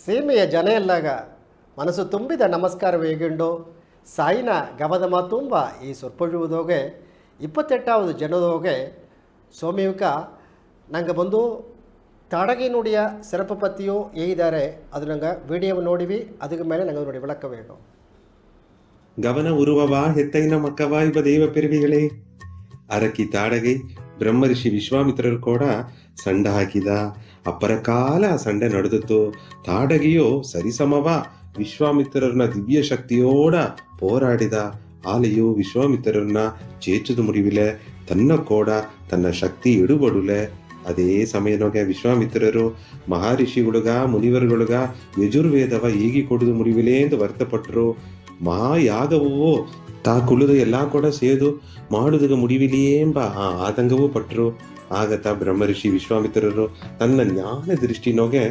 ಸೀಮೆಯ ಜನ ಎಲ್ಲಾಗ ಮನಸ್ಸು ತುಂಬಿದ ನಮಸ್ಕಾರ ವೇಗಿಂಡು ಸಾಯಿನ ಗವದಮ ತುಂಬ ಈ ಸೊರ್ಪೊഴുವುದೋಗೆ 28வது ಜನದೋಗೆ ಸೋಮಿಯುಕ ನಂಗೆ ಬಂದು ತಾಡಗಿ ನುಡಿಯ ಸಿರಪ ಪತ್ತಿಯು ಏಯಿದ್ದಾರೆ ಅದು ನಂಗೆ ವಿಡಿಯೋ ನೋಡಿವಿ ಅದಕ್ಕೆ ಮೇಲೆ ನಂಗೆ ನೋಡಿ ವಿಳಕ ಬೇಕು ಗವನ ಉರುವವಾ ಹೆತ್ತೈನ ಮಕ್ಕವಾ ಇವ ದೇವ ಪೆರುವಿಗಳೇ ಅರಕಿ ತಾಡಗೈ ಬ್ರಹ್ಮರ್ಷಿ ವಿಶ್ವಾಮಿತ್ರರು ಕೂಡ ಸಂಡ ಹಾಕಿದ ಅಪ್ಪರ ಕಾಲ ಸಂಡೆ ನಡೆದಿತ್ತು. ತಾಡಗಿಯು ಸರಿಸಮವ ವಿಶ್ವಾಮಿತ್ರರನ್ನ ದಿವ್ಯ ಶಕ್ತಿಯೋಡ போராಡಿದ. ಆಲೆಯು ವಿಶ್ವಾಮಿತ್ರರನ್ನ ಚೇಚುದು ಮುಡಿವಿಲೆ ತನ್ನ ಕೋಡ ತನ್ನ ಶಕ್ತಿ ಇಡುಬಡುಲೆ. ಅದೇ ಸಮಯನೊಗೆ ವಿಶ್ವಾಮಿತ್ರರು ಮಹರ್ಷಿಗುಳುಗ ಮುನಿವರುಗಳುಗ ಯಜುರ್ವೇದವ ಈಗಿ ಕೊಡುದು ಮುಡಿವಿಲೆ ಎಂದು ವರ್ತಪಟ್ಟರು. ಮಹಾಯಾಗವೂ ತಾ ಕುಳಿದು ಎಲ್ಲಾ ಕೂಡ ಸೇದು ಮಾಡುದುಗ ಮುಡಿವಿಲಿಯೇ ಎಂಬ ಆ ಆತಂಕವೂ ಪಟ್ಟರು. ಆಗತ ಬ್ರಹ್ಮರ್ಷಿ ವಿಶ್ವಾಮಿತ್ರರು ತನ್ನ ಜ್ಞಾನ ದೃಷ್ಟಿನೊಗೆ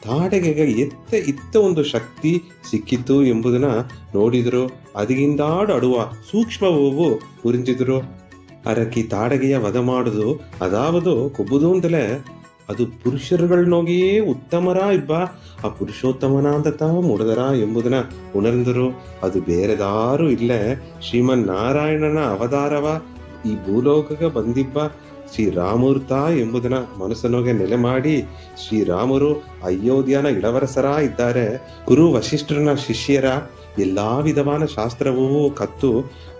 ತಾಡಗೆಗೆ ಇತ್ತ ಒಂದು ಶಕ್ತಿ ಸಿಕ್ಕಿತ್ತು ಎಂಬುದನ್ನ ನೋಡಿದ್ರು. ಅದಿಗಿಂದಾಡು ಅಡುವ ಸೂಕ್ಷ್ಮವೂ ಪುರಿಂಚಿದ್ರು. ಅರಕಿ ತಾಡಗೆಯ ವಧ ಮಾಡುದು ಅದಾವುದು ಕೊಬ್ಬುದು ಅಂತಲೇ ಅದು ಪುರುಷರುಗಳನ್ನೋಗಿಯೇ ಉತ್ತಮರ ಇಬ್ಬ ಆ ಪುರುಷೋತ್ತಮನ ಅಂತ ಮುಡದರ ಎಂಬುದನ್ನ ಉಣರ್ಂದರು. ಅದು ಬೇರೆದಾರು ಇಲ್ಲೇ ಶ್ರೀಮನ್ ನಾರಾಯಣನ ಅವತಾರವ ಈ ಭೂಲೋಕಕ್ಕೆ ಬಂದಿಬ್ಬ ಶ್ರೀರಾಮೂರ್ತ ಎಂಬುದನ್ನ ಮನಸ್ಸನೋಗೆ ನೆಲೆ ಮಾಡಿ ಶ್ರೀರಾಮರು ಅಯೋಧ್ಯನ ಇಳವರಸರ ಇದ್ದಾರೆ. ಗುರು ವಶಿಷ್ಠರನ ಶಿಷ್ಯರ ಎಲ್ಲಾ ವಿಧವಾದ ಶಾಸ್ತ್ರವೂ ಕತ್ತು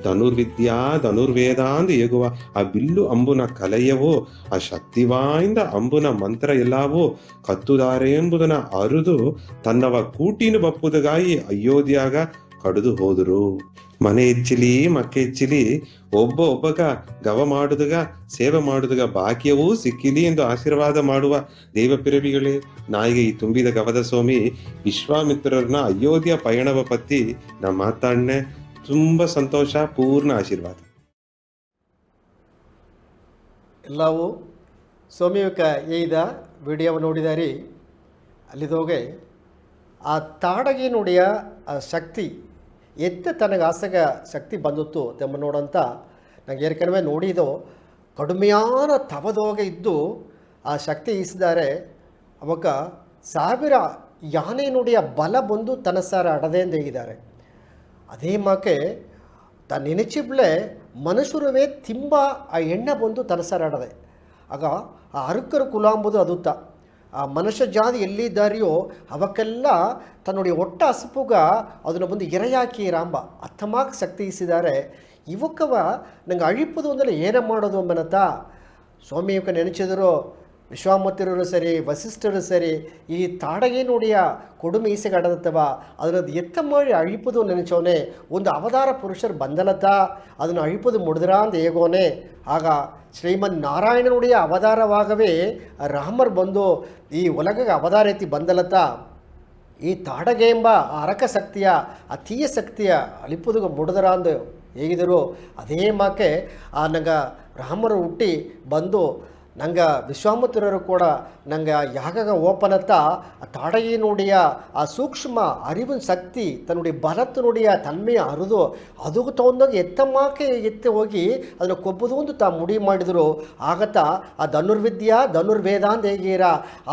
ಧನುರ್ವಿದ್ಯಾ ಧನುರ್ವೇದ ಅಂದು ಏಗುವ ಆ ಬಿಲ್ಲು ಅಂಬುನ ಕಲೆಯವೋ ಆ ಶಕ್ತಿವಾಯಿಂದ ಅಂಬುನ ಮಂತ್ರ ಎಲ್ಲವೂ ಕತ್ತುದಾರೆ ಎಂಬುದನ್ನ ಅರುದು ತನ್ನವ ಕೂಟಿನ ಬಪ್ಪುದಗಾಗಿ ಅಯೋಧ್ಯಾಗ ಕಡಿದು ಹೋದರು. ಮನೆ ಹೆಚ್ಚಿಲಿ ಮಕ್ಕೆ ಹೆಚ್ಚಿಲಿ ಒಬ್ಬಗ ಗವ ಮಾಡುದಗ ಸೇವೆ ಮಾಡುದಗ ಭಾಗ್ಯವೂ ಸಿಕ್ಕಿಲಿ ಎಂದು ಆಶೀರ್ವಾದ ಮಾಡುವ ದೇವಪಿರವಿಗಳೇ. ನಾಯಿಗೆ ಈ ತುಂಬಿದ ಗವದ ಸ್ವಾಮಿ ವಿಶ್ವಾಮಿತ್ರರನ್ನ ಅಯೋಧ್ಯ ಪಯಣವ ಪತ್ತಿ ನಾ ಮಾತಾಡ್ನೆ. ತುಂಬ ಸಂತೋಷ, ಪೂರ್ಣ ಆಶೀರ್ವಾದ. ಎಲ್ಲವೂ ಸೋಮಿಯುಕ ಏಯ್ದ ವಿಡಿಯೋ ನೋಡಿದಾರಿ. ಅಲ್ಲಿದೋಗೆ ಆ ತಾಡಗಿ ನುಡಿಯ ಆ ಶಕ್ತಿ ತನಗೆ ಆಸಗ ಶಕ್ತಿ ಬಂದಿತ್ತು ತೆಮ್ಮ ನೋಡಂತ ನಂಗೆ ಏರ್ಕನವೇ ನೋಡಿದೋ ಕಡಿಮೆಯಾನ ತವದೋಗೆ ಇದ್ದು ಆ ಶಕ್ತಿ ಈಸಿದ್ದಾರೆ. ಅವಾಗ 1000 ಯಾನೆ ನುಡಿಯ ಬಲ ಬಂದು ತನಸಾರ ಅಡದೆಂದು ಹೇಗಿದ್ದಾರೆ. ಅದೇ ಮಾಕೆ ತ ನೆನೆಚಿಬ್ಳೆ ಮನುಷ್ಯರುವೇ ತಿಂಬ ಆ ಎಣ್ಣೆ ಬಂದು ತನಸಾರ ಅಡದೆ. ಆಗ ಆ ಅರುಕರು ಕುಲ ಅಂಬುದು ಅದುತ್ತ ಆ ಮನುಷ್ಯ ಜಾತಿ ಎಲ್ಲಿದ್ದಾರೆಯೋ ಅವಕ್ಕೆಲ್ಲ ತನ್ನುடைய ಒಟ್ಟ ಹಸುಪುಗ ಅದನ್ನು ಬಂದು ಎರೆಯಾಕಿ ರಾಂಬ ಅತ್ತಮಾಕ್ ಶಕ್ತಿ ಇಸಿದ್ದಾರೆ. ಇವಕ್ಕವ ನಂಗೆ ಅழிಪುದು ಅಂದರೆ ಏನೇ ಮಾಡೋದು ಅಂಬನತ್ತ ಸ್ವಾಮಿ ಇವಕ್ಕೆ ನೆನೆಸಿದರು. ವಿಶ್ವಾಮಿತ್ರರು ಸರಿ, ವಸಿಷ್ಠರು ಸರಿ, ಈ ತಾಡಗೆ ನೋಡಿಯ ಕೊಡುಮೆ ಈಸೆಗೆ ಅಡದತ್ತವ ಅದನ್ನು ಎತ್ತ ಮಾಡಿ ಅழிಪುದು ನೆನೆಸೋನೆ. ಒಂದು ಅವತಾರ ಪುರುಷರು ಬಂದಲತ್ತ ಅದನ್ನು ಅழிಪುದು ಮುಡಿದ್ರ ಅಂತ ಹೇಗೋನೆ. ಆಗ ಶ್ರೀಮನ್ ನಾರಾಯಣನುடைய ಅವತಾರವಾಗವೇ ರಾಮರ್ ಬಂದು ಈ ಒಲಗಗೆ ಅವತಾರ ಎತ್ತಿ ಬಂದಲತ್ತ ಈ ತಾಡಗೆ ಎಂಬ ಅರಕ ಶಕ್ತಿಯ ಆ ತೀಯ ಶಕ್ತಿಯ ಅಳಿಪುದುಗ ಮುಡಿದರ ಅಂದು ಹೇಗಿದರು. ಅದೇ ಮಾಕೆ ಆ ನಂಗೆ ರಾಮರು ಹುಟ್ಟಿ ಬಂದು ನಂಗೆ ವಿಶ್ವಾಮಿತ್ರರು ಕೂಡ ನಂಗೆ ಯಾಗಾಗ ಓಪನತ್ತ ಆ ತಾಡಗಿ ನುಡಿಯ ಆ ಸೂಕ್ಷ್ಮ ಅರಿವಿನ ಶಕ್ತಿ ತನ್ನುடைய ಬಲತ್ತು ನುಡಿಯ ತನ್ಮೆಯ ಅರಿದು ಅದು ತಗೊಂಡೋಗಿ ಎತ್ತಮ್ಮಾಕೆ ಎತ್ತಿ ಹೋಗಿ ಅದನ್ನು ಕೊಬ್ಬುದು ಒಂದು ಮುಡಿ ಮಾಡಿದರು. ಆಗತ್ತ ಆ ಧನುರ್ವಿದ್ಯಾ ಧನುರ್ವೇದ ಅಂತ ಹೇಗೀರ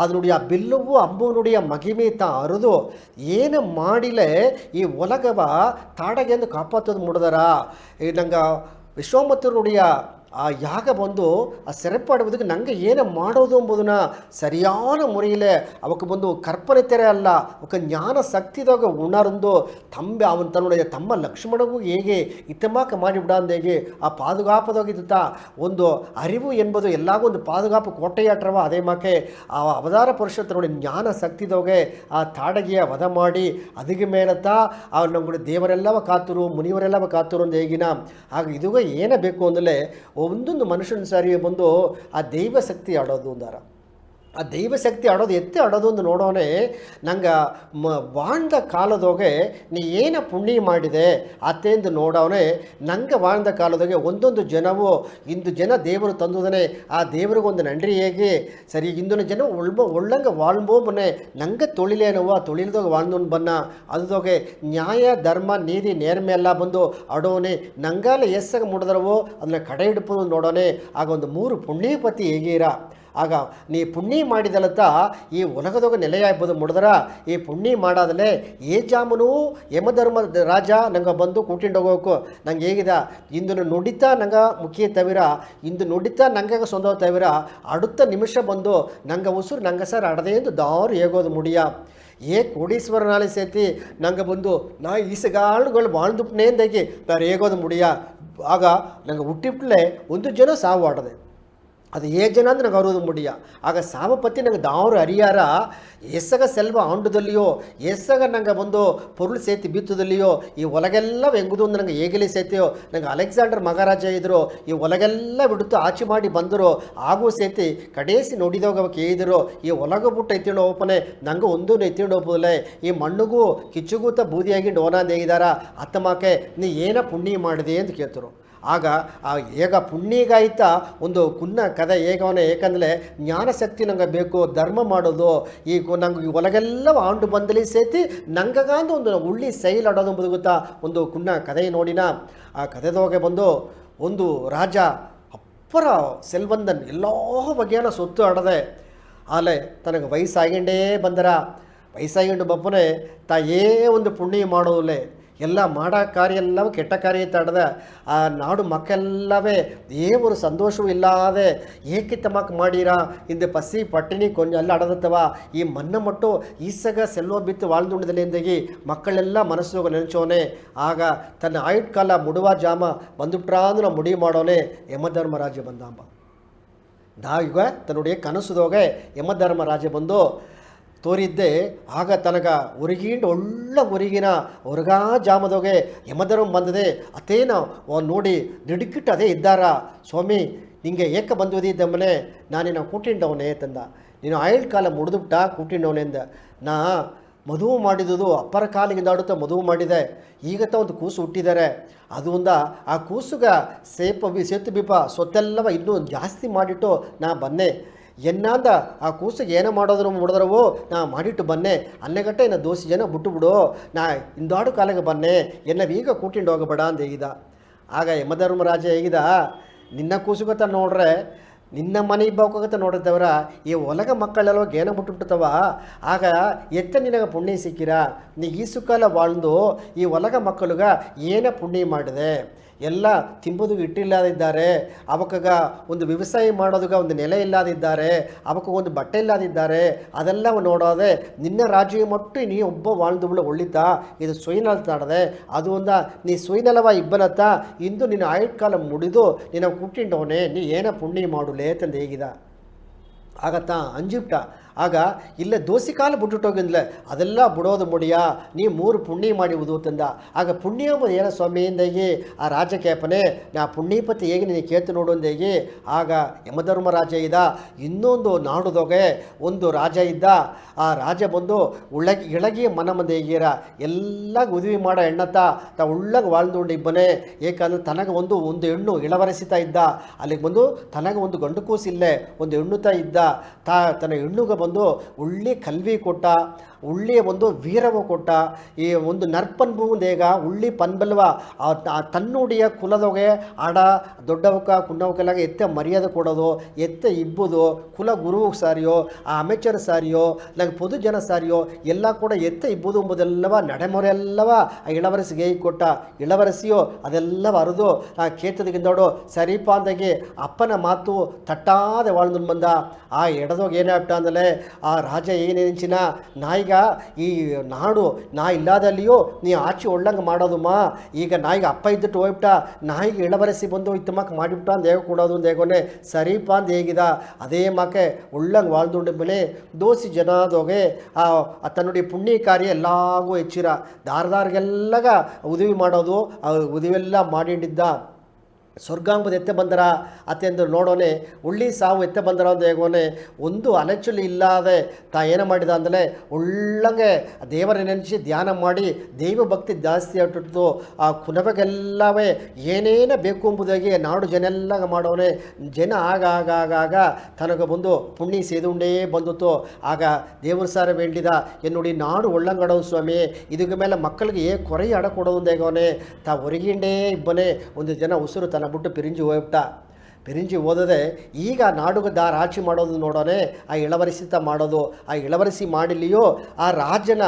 ಅದು ನುಡಿ ಆ ಬಿಲ್ಲುವು ಅಂಬು ನುಡಿಯ ಮಗಿಮೆ ಅರಿದು ಏನು ಮಾಡಿಲೆ ಈ ಒಲಗವ ತಾಡಗೆ ಎಂದು ಕಾಪಾತೋದು ಮುಡ್ದಾರ. ಈ ನಂಗೆ ವಿಶ್ವಾಮಿತ್ರನುಡಿಯ ಆ ಯಾಗ ಬಂದು ಆ ಸೆರೆಪಾಡುವುದಕ್ಕೆ ನಂಗೆ ಏನು ಮಾಡೋದು ಎಂಬುದನ್ನ ಸರಿಯಾದ ಮುರಿಯಲೆ ಅವಕ್ಕೆ ಬಂದು ಕಲ್ಪನೆ ತೆರೆ ಅಲ್ಲ ಅವಕ್ಕೆ ಜ್ಞಾನ ಶಕ್ತಿದಾಗ ಉಣರ್ದು ಅವನು ತನ್ನುடைய ತಮ್ಮ ಲಕ್ಷ್ಮಣಗೂ ಹೇಗೆ ಇತ್ತಮಾಕ ಮಾಡಿಬಿಡ ಅಂದ ಹೇಗೆ ಆ ಪಾದುಗಾಪದಾಗಿದ್ದ ಒಂದು ಅರಿವು ಎಂಬುದು ಎಲ್ಲಾಗೂ ಒಂದು ಪಾದುಗಾಪು ಕೋಟೆಯಾಟ್ರವ. ಅದೇ ಮಾಕೆ ಆ ಅವತಾರ ಪುರುಷ ತನ್ನುடைய ಜ್ಞಾನ ಶಕ್ತಿದೋಗೆ ಆ ತಾಡಗಿಯ ವಧ ಮಾಡಿ ಅದಕ್ಕೆ ಮೇಲತ್ತ ಆ ನಮ್ಗೆ ದೇವರೆಲ್ಲವ ಕಾತರು ಮುನಿವರೆಲ್ಲವ ಕಾತರು ಅಂತ ಹೇಗಿನ. ಆಗ ಇದುಗ ಏನೇ ಬೇಕು ಅಂದಲೇ ಒಂದೊಂದು ಮನುಷ್ಯನ ಸಾರಿ ಬಂದು ಆ ದೈವ ಶಕ್ತಿ ಆಡೋದು ಅಂದಾರ. ಆ ದೈವಶಕ್ತಿ ಆಡೋದು ಎತ್ತೆ ಆಡೋದು ಒಂದು ನೋಡೋನೆ. ನಂಗೆ வாழ்ந்த ಕಾಲದೋಗೆ ನೀ ಏನು ಪುಣ್ಯ ಮಾಡಿದೆ ಅತ್ತೆಂದು ನೋಡೋನೆ. ನಂಗೆ வாழ்ந்த ಕಾಲದೋಗೆ ಒಂದೊಂದು ಜನವು ಇಂದು ಜನ ದೇವರು ತಂದುದನೆ ಆ ದೇವರಿಗೊಂದು ನನ್ರಿ ಹೇಗೆ ಸರಿ ಇಂದಿನ ಜನ ಒಳ್ಳಂಗೆ ವಾಳ್ಬೋಬನೆ ನಂಗೆ ತೊಳಿಲೇನವ ಆ ತೊಳಿಲ್ದಾಗ வாழ்ದೋನು ಬನ್ನ ಅದದೋಗೆ ನ್ಯಾಯ ಧರ್ಮ ನೀತಿ ನೇರ್ಮೆ ಎಲ್ಲ ಬಂದು ಆಡೋನೆ. ನಂಗಾಲ ಎಸ್ಸಾಗ ಮುಡಿದ್ರವೋ ಅದನ್ನ ಕಡೆ ಹಿಡ್ಬೋದು ನೋಡೋನೆ. ಆಗ ಒಂದು 3 ಪುಣ್ಯಪತಿ ಹೇಗೀರ ಆಗ ನೀ ಪುಣ್ಯ ಮಾಡಿದಲತ್ತ ಈ ಒಲಗದೋಗ ನೆಲೆಯಾಗ್ಬೋದು ಮುಡಿದ್ರ ಈ ಪುಣ್ಯ ಮಾಡಾದಲೇ ಏ ಜಾಮನು ಯಮಧರ್ಮ ರಾಜ ನಂಗೆ ಬಂದು ಕೂಟಿಂಡು ಹೋಗೋಕು ನಂಗೆ ಹೇಗಿದ ಇಂದು ನುಡಿತಾ ನಂಗೆ ಮುಖಿ ತವಿರ ಇಂದು ನುಡಿತಾ ನಂಗೆ ಸೊಂದ ತವಿರ அடுத்த நிமிஷம் ಬಂದು ನಂಗೆ ಉಸುರು ನಂಗೆ ಸರ್ ಅಡದೇಂದು ದಾರು ಹೇಗೋದು ಮುಡಿಯ ಕೋಡೀಶ್ವರನಾಳೆ ಸೇತಿ ನಂಗೆ ಬಂದು ನಾ ಈಸಗಾಳುಗಳು வாழ்ந்துಪ್ನೇಂದಾಗಿ ನಾನು ಹೇಗೋದು ಮುಡಿಯ ಆಗ ನಂಗೆ ಹುಟ್ಟಿಪ್ಲೆ ಒಂದು ಜನ ಸಾವು ಆಡದೆ ಅದು ಜನ ಅಂದ್ರೆ ನಂಗೆ ಅರುವುದು ಮುಡಿಯ ಆಗ ಸಾವ ಪற்றி ನಂಗೆ ದಾವರು ಅರಿಯಾರ ಎಸಗ ಸೆಲ್ವ ಆಂಡುದಲ್ಲಿಯೋ ಎಸಗ ನಂಗೆ ಬಂದು ಪೊರುಳು ಸೇತಿ ಬಿತ್ತುದಲ್ಲಿಯೋ ಈ ಒಲಗೆಲ್ಲ ಹೆಂಗುದು ಅಂದ್ರೆ ನಂಗೆ ಹೇಗಲಿ ಸೇತಿಯೋ ನಂಗೆ ಅಲೆಕ್ಸಾಂಡರ್ ಮಹಾರಾಜ ಇದ್ರು ಈ ಒಲಗೆಲ್ಲ ಬಿಡುತ್ತು ಆಚೆ ಮಾಡಿ ಬಂದರು ಹಾಗೂ ಸೇತಿ ಕಡೇಸಿ ನೋಡಿದೋಗಕ್ಕೆ ಹೇಳಿದರು ಈ ಒಲಗ ಬುಟ್ಟ ಎತ್ತಿಂಡು ಹೋಪನೆ ನಂಗೆ ಒಂದು ಎತ್ತಿಂಡು ಹೋಗ್ಬೋದಲ್ಲೇ ಈ ಮಣ್ಣಿಗೂ ಕಿಚ್ಚುಗೂತ ಬೂದಿಯಾಗಿ ಡೋನಾಂದು ಹೇಗಿದಾರ ಅತ್ತಮಾಕೆ ನೀ ಏನ ಪುಣ್ಯ ಮಾಡಿದೆ ಅಂತ ಕೇಳ್ತರು ಆಗ ಆ ಹೇಗ ಪುಣ್ಯಗಾಯ್ತ ಒಂದು ಕುನ್ನ ಕಥೆ ಹೇಗವನೇ ಏಕೆಂದರೆ ಜ್ಞಾನಶಕ್ತಿ ನಂಗೆ ಬೇಕು ಧರ್ಮ ಮಾಡೋದು ಈ ನಂಗೆ ಒಳಗೆಲ್ಲ ಆಂಡು ಬಂದಲಿ ಸೇತಿ ನಂಗಂದು ಒಂದು ಉಳ್ಳಿ ಸೈಲ್ ಆಡೋದು ಎಂಬುದು ಗೊತ್ತಾ ಒಂದು ಕುನ್ನ ಕಥೆ ನೋಡಿನ ಆ ಕಥೆದೋಗೆ ಬಂದು ಒಂದು ರಾಜ ಅಪ್ಪರ ಸೆಲ್ವಂದನ್ ಎಲ್ಲೋ ಬಗೆಯನ ಸೊತ್ತು ಆಡದೆ ಆಲೆ ತನಗೆ ವಯಸ್ಸಾಗಿಂಡೇ ಬಂದರ ವಯಸ್ಸಾಗಿಂಡು ಬಪ್ಪನೆ ಏ ಒಂದು ಪುಣ್ಯ ಮಾಡೋಲೆ ಎಲ್ಲ ಮಾಡೋ ಕಾರ್ಯ ಎಲ್ಲವೂ ಕೆಟ್ಟ ಕಾರ್ಯ ತಡೆದ ಆ ನಾಡು ಮಕ್ಕೆಲ್ಲವೇ ಒಂದು ಸಂತೋಷವೂ ಇಲ್ಲದೆ ಏಕಿತ್ತಮಕ್ಕೆ ಮಾಡೀರ ಇಂದು ಪಸಿ ಪಟ್ಟಿನಿ ಕೊಂಚ ಎಲ್ಲ ಅಡದತ್ತವ ಈ ಮನ್ನ ಮಟ್ಟು ಈಸಗ ಸೆಲ್ವ ಬಿತ್ತು வாழ்ந்துಂಡದಲ್ಲಿಂದಾಗಿ ಮಕ್ಕಳೆಲ್ಲ ಮನಸ್ಸು ನೆನೆಸೋನೆ ಆಗ ತನ್ನ ಆಯುಟ್ ಕಾಲ ಮುಡುವ ಜಾಮ ಬಂದುಬಿಟ್ರಾ ಅಂದ್ರೆ ಮುಡಿ ಮಾಡೋನೆ ಯಮಧರ್ಮರಾಜ ಬಂದಾಂಬ ಈಗ ತನ್ನುடைய ಕನಸುದೋಗೆ ಯಮಧರ್ಮರಾಜ ಬಂದು ತೋರಿದ್ದೆ ಆಗ ತನಗ ಉರಿಗೀಂಡು ಒಳ್ಳೆ ಉರಿಗಿನ ಹೊರಗಾ ಜಾಮದೋಗೆ ಯಮಧರ್ಮ ಬಂದದೆ ಅತೇನ ನೋಡಿ ದಿಡುಕಿಟ್ಟು ಅದೇ ಇದ್ದಾರ ಸ್ವಾಮಿ ನಿಂಗೆ ಏಕ ಬಂದುವುದಿದ್ದಮ್ಮನೆ ನಾನಿನ ಕೂಟಿಂಡವನೇ ತಂದ ನೀನು ಆಯುಳ್ ಕಾಲ ಮುಡಿದುಬಿಟ್ಟ ಕೂಟಿಂಡವನೇ ಅಂದ ನಾ ಮದುವೆ ಮಾಡಿದುದು ಅಪ್ಪರ ಕಾಲಿಗಿಂದ ಆಡುತ್ತಾ ಮದುವೆ ಮಾಡಿದೆ ಈಗತ್ತ ಒಂದು ಕೂಸು ಹುಟ್ಟಿದ್ದಾರೆ ಅದು ಒಂದ ಆ ಕೂಸುಗ ಸೇತು ಬಿಪ ಸೊತ್ತೆಲ್ಲವ ಇನ್ನೂ ಜಾಸ್ತಿ ಮಾಡಿಟ್ಟು ನಾ ಬನ್ನೆ ಎನ್ನಾದ ಆ ಕೂಸಿಗೆ ಏನೋ ಮಾಡೋದ್ರು ಮುಡಿದ್ರವೋ ನಾ ಮಾಡಿಟ್ಟು ಬನ್ನೆ ಅನ್ನಗಟ್ಟೆ ಇನ್ನು ದೋಸಿ ಜನ ಬಿಟ್ಟು ಬಿಡು ನಾ ಇಂದಾಡು ಕಾಲಿಗೆ ಬನ್ನೆ ಈಗ ಕೂಟಿಂಡು ಹೋಗಬೇಡ ಅಂತ ಹೇಗಿದ ಆಗ ಯಮಧರ್ಮರಾಜ ಹೇಗಿದ ನಿನ್ನ ಕೂಸುಗತ್ತ ನೋಡ್ರೆ ನಿನ್ನ ಮನೆ ಇಬ್ಬಾಕೋಗತ್ತ ನೋಡಿದವರ ಈ ಒಲಗ ಮಕ್ಕಳೆಲ್ಲೋ ಗೇನ ಬಿಟ್ಟುಬಿಡ್ತವ ಆಗ ಎತ್ತ ನಿನಗೆ ಪುಣ್ಯ ಸಿಕ್ಕಿರ ನೀ ಈ ಸುಖಲ வாழ்ದು ಈ ಒಲಗ ಮಕ್ಕಳುಗ ಏನ ಪುಣ್ಯ ಮಾಡಿದೆ ಎಲ್ಲ ತಿಂಬುದು ಇಟ್ಟಿಲ್ಲದಿದ್ದಾರೆ ಅವಕ್ಕಾಗ ಒಂದು ವ್ಯವಸಾಯ ಮಾಡೋದಗ ಒಂದು ನೆಲೆ ಇಲ್ಲದಿದ್ದಾರೆ ಅವಕ್ಕೆ ಒಂದು ಬಟ್ಟೆ ಇಲ್ಲದಿದ್ದಾರೆ ಅದೆಲ್ಲ ನೋಡೋದೆ ನಿನ್ನ ರಾಜ್ಯ ಮಟ್ಟು ನೀ ಒಬ್ಬ வாழ்ದುಬಿಡ ಒಳ್ಳಿತ ಇದು ಸೊಯ್ನಲ್ ತಾಡದೆ ಅದು ಒಂದ ನೀ ಸೊಯ್ನಲವ ಇಬ್ಬನತ್ತ ಇಂದು ನಿನ್ನ ಆಯುಟ್ ಕಾಲ ಮುಡಿದು ನಿನ್ನ ಕುಟ್ಟಿಂಡವನೇ ನೀ ಏನ ಪುಣ್ಯ ಮಾಡುಲೇ ತಂದು ಹೇಗಿದ ಆಗತ್ತ ಅಂಜಿಬಿಟ್ಟ ಆಗ ಇಲ್ಲೇ ದೋಸಿ ಕಾಲ ಬಿಟ್ಟುಟ್ಟೋಗಿಂದಲೇ ಅದೆಲ್ಲ ಬಿಡೋದು ಮುಡಿಯ ನೀ 3 ಪುಣ್ಯ ಮಾಡಿವುದು ತಂದ ಆಗ ಪುಣ್ಯ ಎಂಬುದು ಏನ ಸ್ವಾಮಿಯಿಂದಾಗಿ ಆ ರಾಜಕೇಪನೆ ನಾ ಪುಣ್ಯಪತಿ ಹೇಗೆ ನೀನು ಕೇತು ನೋಡುವಂದಾಗಿ ಆಗ ಯಮಧರ್ಮರಾಜ ಇದ್ದ ಇನ್ನೊಂದು ನಾಡುದೋಗೆ ಒಂದು ರಾಜ ಇದ್ದ ಆ ರಾಜ ಬಂದು ಇಳಗಿ ಮನ ಮಂದಿ ಹೇಗಿರ ಎಲ್ಲ ಉದವಿ ಮಾಡೋ ಹೆಣ್ಣತ್ತ ತಾ ಉಳ್ಳಗೆ வாழ்ದುಂಡು ಇಬ್ಬನೇ ಏಕೆಂದ್ರೆ ತನಗೆ ಒಂದು ಹೆಣ್ಣು ಇಳವರೆಸಿತಾ ಇದ್ದ ಅಲ್ಲಿಗೆ ಬಂದು ತನಗೆ ಒಂದು ಗಂಡು ಕೂಸಿಲ್ಲೇ ಒಂದು ಹೆಣ್ಣುತ್ತಾ ಇದ್ದ ತನ್ನ ಹೆಣ್ಣುಗೆ ಬಂದು ಉಳ್ಳಿ ಕಲ್ವಿ ಕೊಟ್ಟ ಉಳ್ಳಿಯ ಒಂದು ವೀರವ ಕೊಟ್ಟ ಈ ಒಂದು ನರ್ಪನ್ಭೂಂದೇಗ ಉಳ್ಳಿ ಪನ್ಬಲ್ವ ತನ್ನುಡಿಯ ಕುಲದೊಗೆ ಆಡ ದೊಡ್ಡವಕ ಕುನ್ನವಕ್ಕೆಲ್ಲಾಗ ಎತ್ತ ಮರ್ಯಾದೆ ಕೊಡೋದು ಎತ್ತ ಇಬ್ಬುದು ಕುಲ ಗುರು ಸಾರಿಯೋ ಆ ಅಮೆಚರ್ ಸಾರಿಯೋ ನಂಗೆ ಪೊದು ಜನ ಸಾರಿಯೋ ಎಲ್ಲ ಕೂಡ ಎತ್ತ ಇಬ್ಬುದು ಎಂಬುದೆಲ್ಲವ ನಡೆಮೊರೆ ಎಲ್ಲವ ಆ ಇಳವರಸಿಗೆ ಕೊಟ್ಟ ಇಳವರಸಿಯೋ ಅದೆಲ್ಲವ ಅರಿದು ಆ ಕೇತದಗಿಂದೋಡು ಸರಿಪ ಅಂದಾಗೆ ಅಪ್ಪನ ಮಾತು ತಟ್ಟಾದೆ வாழ்ದು ಬಂದ ಆ ಎಡದೋಗಿ ಏನಾಗ್ಬಿಟ್ಟ ಅಂದಲೇ ಆ ರಾಜ ಏನೇನಿಂಚಿನ ನಾಯಿಗ ಈ ನಾಡು ನಾ ಇಲ್ಲದಲ್ಲಿಯೋ ನೀ ಆಚೆ ಒಳ್ಳಂಗೆ ಮಾಡೋದಮ್ಮ ಈಗ ನಾಯಿಗೆ ಅಪ್ಪ ಇದ್ದಿಟ್ಟು ಹೋಗ್ಬಿಟ್ಟ ನಾಯಿಗೆ ಇಳಬರೆಸಿ ಬಂದು ಇತ್ತಮಕ್ಕೆ ಮಾಡಿಬಿಟ್ಟ ಅಂತ ಹೇಗೆ ಕೊಡೋದು ಅಂತ ಹೇಗೋನೆ ಸರಿಪ ಅಂತ ಹೇಗಿದ ಅದೇ ಮಾಕೆ ಒಳ್ಳಂಗೆ வாழ்ದುಂಡ ಮೇಲೆ ದೋಸಿ ಜನದೋಗೆ ತನ್ನುடைய ಪುಣ್ಯ ಕಾರ್ಯ ಎಲ್ಲಾಗೂ ಹೆಚ್ಚಿರ ದಾರದಾರಿಗೆಲ್ಲಗ ಉದವಿ ಮಾಡೋದು ಉದವೆಲ್ಲ ಮಾಡಿಟ್ಟಿದ್ದ ಸ್ವರ್ಗ ಎಂಬುದು ಎತ್ತೆ ಬಂದರ ಅತ್ತೆಂದು ನೋಡೋನೆ ಉಳ್ಳಿ ಸಾವು ಎತ್ತೆ ಬಂದರ ಅಂತ ಹೇಗೋನೆ ಒಂದು ಅಲೆಚುಲಿ ಇಲ್ಲದೆ ತಾ ಏನು ಮಾಡಿದ ಅಂದಲೇ ಉಳ್ಳಂಗೆ ದೇವರ ನೆನೆಸಿ ಧ್ಯಾನ ಮಾಡಿ ದೈವ ಭಕ್ತಿ ಜಾಸ್ತಿ ಆಟಿಟ್ಟು ಆ ಕುನವೆಗೆಲ್ಲವೇ ಏನೇನು ಬೇಕು ಎಂಬುದಾಗಿ ನಾಡು ಜನ ಎಲ್ಲ ಮಾಡೋನೆ ಜನ ಆಗ ತನಗೆ ಬಂದು ಪುಣ್ಯ ಸೇದುಂಡೇ ಬಂದಿತ್ತು ಆಗ ದೇವ್ರ ಸಾರ ವೇಂಡಿದ ಎನ್ನುಡಿ ನಾಡು ಒಳ್ಳಂಗಡೋದು ಸ್ವಾಮಿ ಇದಕ್ಕೆ ಮೇಲೆ ಮಕ್ಕಳಿಗೆ ಕೊರೆ ಅಡ ಕೊಡೋದು ಹೇಗೋನೆ ತಾ ಹೊರಗಿಂಡೇ ಇಬ್ಬನೇ ಒಂದು ಜನ ಉಸಿರು ತನ್ನ ಬಿಟ್ಟು ಪಿರಿಂಜಿ ಹೋಗ್ಬಿಟ್ಟ ಪಿರಿಂಜಿ ಓದದೆ ಈಗ ನಾಡುಗ ದಾರ ಆಚೆ ಮಾಡೋದು ನೋಡೋನೆ, ಆ ಇಳವರಿಸಿತ ಮಾಡೋದು, ಆ ಇಳವರಿಸಿ ಮಾಡಿಲಿಯೋ ಆ ರಾಜನ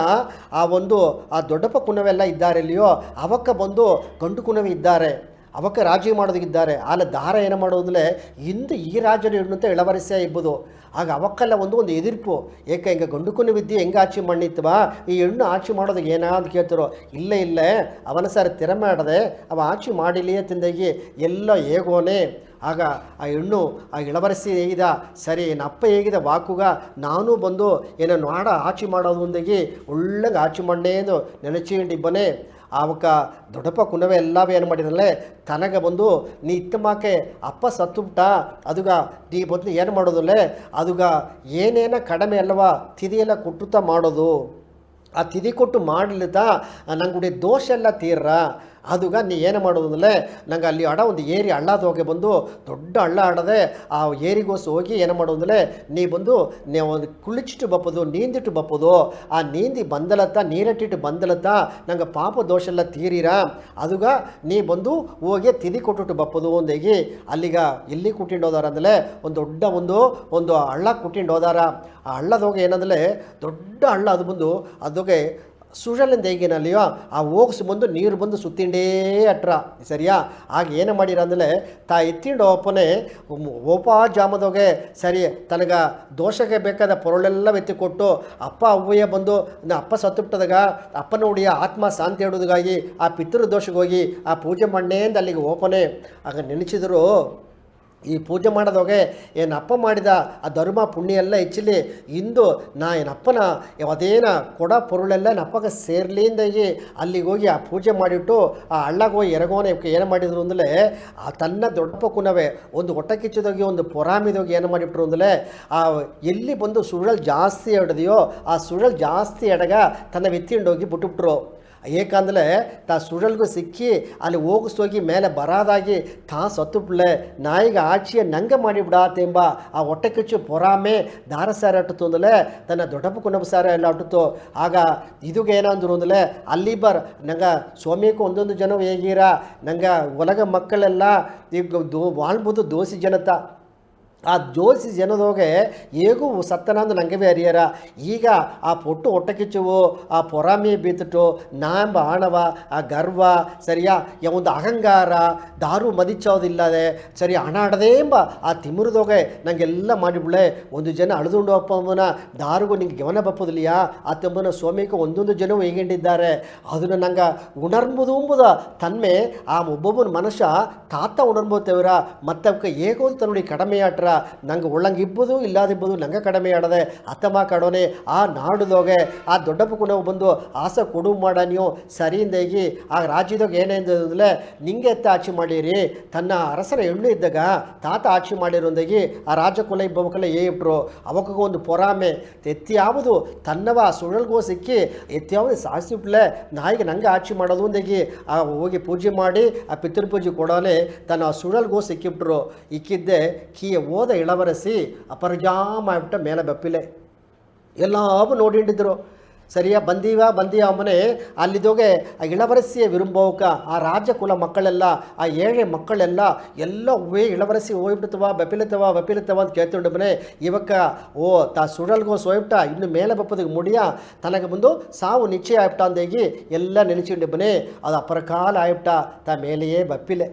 ಆ ಒಂದು ಆ ದೊಡ್ಡಪ್ಪ ಕುಣವೆಲ್ಲ ಇದ್ದಾರಿಲ್ಲಿಯೋ ಅವಕ್ಕ ಬಂದು ಗಂಡು ಕುಣವೆ ಇದ್ದಾರೆ, ಅವಕ್ಕೆ ರಾಜಿ ಮಾಡೋದಕ್ಕಿದ್ದಾರೆ. ಆಲ ದಾರ ಏನು ಮಾಡೋದಂದರೆ ಇಂದು ಈ ರಾಜರು ಹೆಣ್ಣು ಇಳವರಿಸೇ ಇಬ್ಬದು. ಆಗ ಅವಕ್ಕೆಲ್ಲ ಒಂದು ಎದಿರ್ಪು, ಏಕೆ ಹಿಂಗೆ ಗಂಡು ಕುಣಿವಿದ್ದಿ ಹೆಂಗೆ ಆಚೆ ಮಣ್ಣಿತ್ತವ ಈ ಹೆಣ್ಣು ಆಚೆ ಮಾಡೋದಕ್ಕೆ ಏನಾದ್ರು ಕೇಳ್ತಾರೋ, ಇಲ್ಲೇ ಅವನ ಸರ್ ತೆರೆ ಮಾಡದೆ ಅವ ಆಚೆ ಮಾಡಿಲಿಯೇ ತಿಂದಾಗಿ ಎಲ್ಲ ಹೇಗೋನೆ. ಆಗ ಆ ಹೆಣ್ಣು ಆ ಇಳವರಿಸಿ ಹೇಗಿದ, ಸರಿ ನಪ್ಪ ಹೇಗಿದೆ ವಾಕುಗ ನಾನು ಬಂದು ಏನೋ ನಾಡ ಆಚೆ ಮಾಡೋದು ಒಂದಾಗಿ ಒಳ್ಳೆಗೆ ಆಚೆ ಮಣ್ಣೇನು ನೆನಚಿಕೊಂಡಿಬ್ಬನೇ. ಆವಕ್ಕ ದೊಡ್ಡಪ್ಪ ಕುಣವೆ ಎಲ್ಲವೇ ಏನು ಮಾಡಿದ್ರಲ್ಲೇ ತನಗೆ ಬಂದು ನೀ ಇತ್ತಮಾಕೆ ಅಪ್ಪ ಸತ್ತುಬಿಟ್ಟ, ಅದುಗ ನೀ ಬಂದು ಏನು ಮಾಡೋದಲ್ಲೇ ಅದುಗ ಏನೇನ ಕಡಿಮೆ ಅಲ್ಲವಾ ತಿದಿಯೆಲ್ಲ ಕೊಟ್ಟುತ್ತಾ ಮಾಡೋದು, ಆ ತಿದಿ ಕೊಟ್ಟು ಮಾಡಲಿದ್ದ ನಂಗುಡಿ ದೋಷ ಎಲ್ಲ ತೀರ್ರ. ಅದುಗ ನೀ ಏನು ಮಾಡೋದು ಅಂದರೆ ನಂಗೆ ಅಲ್ಲಿ ಒಂದು ಏರಿ ಹಳ್ಳದೋಗೆ ಬಂದು ದೊಡ್ಡ ಹಳ್ಳ ಆಡದೆ ಆ ಏರಿಗೋಸು ಹೋಗಿ ಏನು ಮಾಡೋದಂದರೆ ನೀ ಬಂದು ನೀವು ಒಂದು ಕುಳಿಚಿಟ್ಟು ಬಪ್ಪದು ನೀಂದಿಟ್ಟು ಬಪ್ಪದು, ಆ ನೀಂದಿ ಬಂದಲತ್ತ ನೀರಟ್ಟಿಟ್ಟು ಬಂದಲತ್ತ ನಂಗೆ ಪಾಪ ದೋಷ ಎಲ್ಲ ತೀರಿರ. ಅದುಗ ನೀ ಬಂದು ಹೋಗಿ ತಿದಿ ಕೊಟ್ಟಿಟ್ಟು ಬಪ್ಪದು ಒಂದೇಗಿ ಅಲ್ಲಿಗ ಎಲ್ಲಿ ಕುಟ್ಟಿಂಡು ಹೋದಾರ ಅಂದರೆ ಒಂದು ದೊಡ್ಡ ಒಂದು ಹಳ್ಳ ಕುಟ್ಟಿಂಡು ಹೋದಾರ. ಆ ಹಳ್ಳದೋಗೆ ಏನಂದರೆ ದೊಡ್ಡ ಹಳ್ಳ ಅದು ಬಂದು ಅದೋಗೆ ಸುഴಲಿಂದ ಹೇಗೇನಲ್ಲಿಯೋ ಆ ಹೋಗಿಸಿ ಬಂದು ನೀರು ಬಂದು ಸುತ್ತಿಂಡೇ ಅಟ್ರ ಸರಿಯಾ. ಆಗ ಏನು ಮಾಡಿರ ಅಂದರೆ ಎತ್ತಿಂಡು ಅಪ್ಪನೇ ಜಾಮದೋಗೆ ಸರಿ ತನಗ ದೋಷಕ್ಕೆ ಬೇಕಾದ ಪೊರಳೆಲ್ಲ ಎತ್ತಿ ಕೊಟ್ಟು ಅಪ್ಪ ಅವ್ವಯ್ಯ ಬಂದು ಅಪ್ಪ ಸತ್ತುಬಿಟ್ಟದಾಗ ಅಪ್ಪನ ಹುಡಿಯ ಆತ್ಮ ಶಾಂತಿ ಹೇಳೋದಕ್ಕಾಗಿ ಆ ಪಿತೃ ದೋಷಕ್ಕೆ ಹೋಗಿ ಆ ಪೂಜೆ ಮಾಡೇಂದ ಅಲ್ಲಿಗೆ ಓಪನೆ. ಆಗ ನೆನೆಸಿದ್ರು ಈ ಪೂಜೆ ಮಾಡೋದೋಗೆ ಏನಪ್ಪ ಮಾಡಿದ ಆ ಧರ್ಮ ಪುಣ್ಯ ಎಲ್ಲ ಹೆಚ್ಚಲಿ ಇಂದು ನಾ ಏನಪ್ಪನ ಅದೇನ ಕೊಡ ಪೊರುಳೆಲ್ಲ ನಪ್ಪಗೆ ಸೇರ್ಲಿಂದಾಗಿ ಅಲ್ಲಿಗೆ ಹೋಗಿ ಆ ಪೂಜೆ ಮಾಡಿಟ್ಟು ಆ ಹಳ್ಳಗೆ ಹೋಗಿ ಎರಗೋನೆ ಏನು ಮಾಡಿದ್ರು ಅಂದರೆ ಆ ತನ್ನ ದೊಡ್ಡಪ್ಪ ಕುನವೆ ಒಂದು ಹೊಟ್ಟೆ ಕಿಚ್ಚದೋಗಿ ಒಂದು ಪೊರಾಮಿದೋಗಿ ಏನು ಮಾಡಿಬಿಟ್ರು ಅಂದರೆ ಆ ಎಲ್ಲಿ ಬಂದು ಸುಳಲ್ ಜಾಸ್ತಿ ಎಡ್ದೆಯೋ ಆ ಸುಳಲ್ ಜಾಸ್ತಿ ಎಡಗ ತನ್ನ ಎತ್ತಿಂಡೋಗಿ ಬಿಟ್ಟುಬಿಟ್ರು. ಏಕಂದರೆ ತಾ ಸುಳಲ್ಗೂ ಸಿಕ್ಕಿ ಅಲ್ಲಿ ಹೋಗಿಸೋಗಿ ಮೇಲೆ ಬರಾದಾಗಿ ತಾ ಸತ್ತುಬಿಡ್ಲೆ ನಾಯಿಗೆ ಆಚಿಯ ನಂಗೆ ಮಾಡಿಬಿಡಾತೆಂಬ ಆ ಹೊಟ್ಟೆ ಕಿಚ್ಚು ಪೊರಾಮೆ ದಾರ ಸಾರ ಅಟ್ಟುತ್ತು ಅಂದಲೇ ತನ್ನ ದೊಡ್ಡಪ್ಪ ಕುನಬ ಸಾರ ಎಲ್ಲ ಅಟ್ಟುತ್ತು. ಆಗ ಇದುಗೆ ಏನಂದ್ರು ಅಂದರೆ ಅಲ್ಲಿ ನಂಗೆ ಸ್ವಾಮಿಗೂ ಒಂದೊಂದು ಜನ ಹೇಗಿರ ನಂಗೆ ಒಲಗ ಮಕ್ಕಳೆಲ್ಲ ಈಗ ವಾಳ್ಬೋದು ದೋಸಿ ಜನತ ಆ ಜೋಸಿ ಜನದೋಗೆ ಹೇಗೂ ಸತ್ತನಂದು ನಂಗೆ ಅರಿಯರ. ಈಗ ಆ ಪೊಟ್ಟು ಹೊಟ್ಟೆ ಕಿಚ್ಚುವು ಆ ಪೊರಾಮಿ ಬೀತಿಟ್ಟು ನಾಂಬ ಆಣವ ಆ ಗರ್ವ ಸರಿಯಾ ಒಂದು ಅಹಂಗಾರ ದಾರು ಮದಿಚ್ಚೋದಿಲ್ಲದೆ ಸರಿ ಹಣ ಆಡದೇ ಎಂಬ ಆ ತಿಮ್ಮುರದೋಗೆ ನಂಗೆಲ್ಲ ಮಾಡಿಬಿಳೆ. ಒಂದು ಜನ ಅಳದುಂಡು ಅಪ್ಪಮ್ಮನ ದಾರಿಗೂ ನಿಂಗೆ ಗಮನ ಬಪ್ಪದಿಲ್ಲ ಆ ತಮ್ಮನ ಸ್ವಾಮಿಗೂ ಒಂದೊಂದು ಜನವು ಹೇಗಿದ್ದಾರೆ ಅದನ್ನು ನಂಗೆ ಉಣರ್ಬೋದು ಎಂಬುದ ತನ್ಮೆ ಆ ಒಬ್ಬೊಬ್ಬನ ಮನುಷ್ಯ ತಾತ ಉಣರ್ಬೋತೇವ್ರ ಮತ್ತವಕ್ಕೆ ಹೇಗೋ ನೋಡಿ ಕಡಿಮೆ ಆಟ್ರ ನಂಗೆ ಒಳ್ಳಂಗೆ ಇಬ್ಬದು ಇಲ್ಲದಿಬ್ಬದು ನಂಗೆ ಕಡಿಮೆ ಆಡದೆ ಅತ್ತಮ್ಮ ಕಡೋನೆ ಆ ನಾಡುದೋಗೆ ಆ ದೊಡ್ಡಪ್ಪ ಕುನವು ಬಂದು ಆಸೆ ಕೊಡು ಮಾಡ ನೀವು ಸರಿಯಿಂದಾಗಿ ಆ ರಾಜ್ಯದಾಗ ಏನೇಂದ್ರೆ ನಿಂಗೆ ಎತ್ತ ಆಚೆ ಮಾಡಿರಿ ತನ್ನ ಅರಸರ ಹೆಣ್ಣು ಇದ್ದಾಗ ತಾತ ಆಚೆ ಮಾಡಿರೋದಾಗಿ ಆ ರಾಜ ಕುಲ ಇಬ್ಬವಕ್ಕೆಲ್ಲ ಇಟ್ರು ಅವಕ್ಕಾಗ ಒಂದು ಪೊರಾಮೆ ಎತ್ತಿ ಯಾವುದು ತನ್ನವ ಸುಳಲ್ಗೋ ಸಿಕ್ಕಿ ಎತ್ತಿಯಾವುದು ಸಾಯಿಸಿಬಿಟ್ಲೆ ನಾಯಿಗೆ ನಂಗೆ ಆಚೆ ಮಾಡೋದು ಒಂದಾಗಿ ಆ ಹೋಗಿ ಪೂಜೆ ಮಾಡಿ ಆ ಪಿತೃಪೂಜೆ ಕೊಡೋನೆ ತನ್ನ ಸುಳಲ್ಗೋ ಸಿಕ್ಕಿಬಿಟ್ರು. ಇಕ್ಕಿದ್ದೆ ಕೀಯ ಓದ ಇಳವರಿಸಿ ಅಪರಜಾಮ ಆಗ್ಬಿಟ್ಟ ಮೇಲೆ ಬಪ್ಪಿಲೆ ಎಲ್ಲವೂ ನೋಡಿಂಡಿದ್ರು. ಸರಿಯಾ ಬಂದೀವ ಅಮ್ಮನೆ ಅಲ್ಲಿದೋಗೆ ಆ ಇಳವರಸಿಯ ವಿರುಂಬೋಕ ಆ ರಾಜ ಕುಲ ಮಕ್ಕಳೆಲ್ಲ ಆ ಏಳೆ ಮಕ್ಕಳೆಲ್ಲ ಎಲ್ಲ ಇಳವರಸಿ ಹೋಗ್ಬಿಡ್ತವ ಬಪಿಲತ್ತವ ಅಂತ ಕೇಳ್ಕೊಂಡು ಮನೆ ಇವಕ್ಕ ತಾ ಸುಡಲ್ಗೋ ಸೋಯ್ಬಿಟ್ಟ ಇನ್ನು ಮೇಲೆ ಬಪ್ಪದಿಗೆ ಮುಡಿಯ ತನಗೆ ಬಂದು ಸಾವು ನಿಶ್ಚಯ ಆಗ್ಬಿಟ್ಟ ಅಂದೇಗಿ ಎಲ್ಲ ನೆನೆಸಿಕೊಂಡು ಬನೆ ಅದು ಅಪರಕಾಲ ಆಗ್ಬಿಟ್ಟ ತಾ ಮೇಲೆಯೇ ಬಪ್ಪಿಲೆ.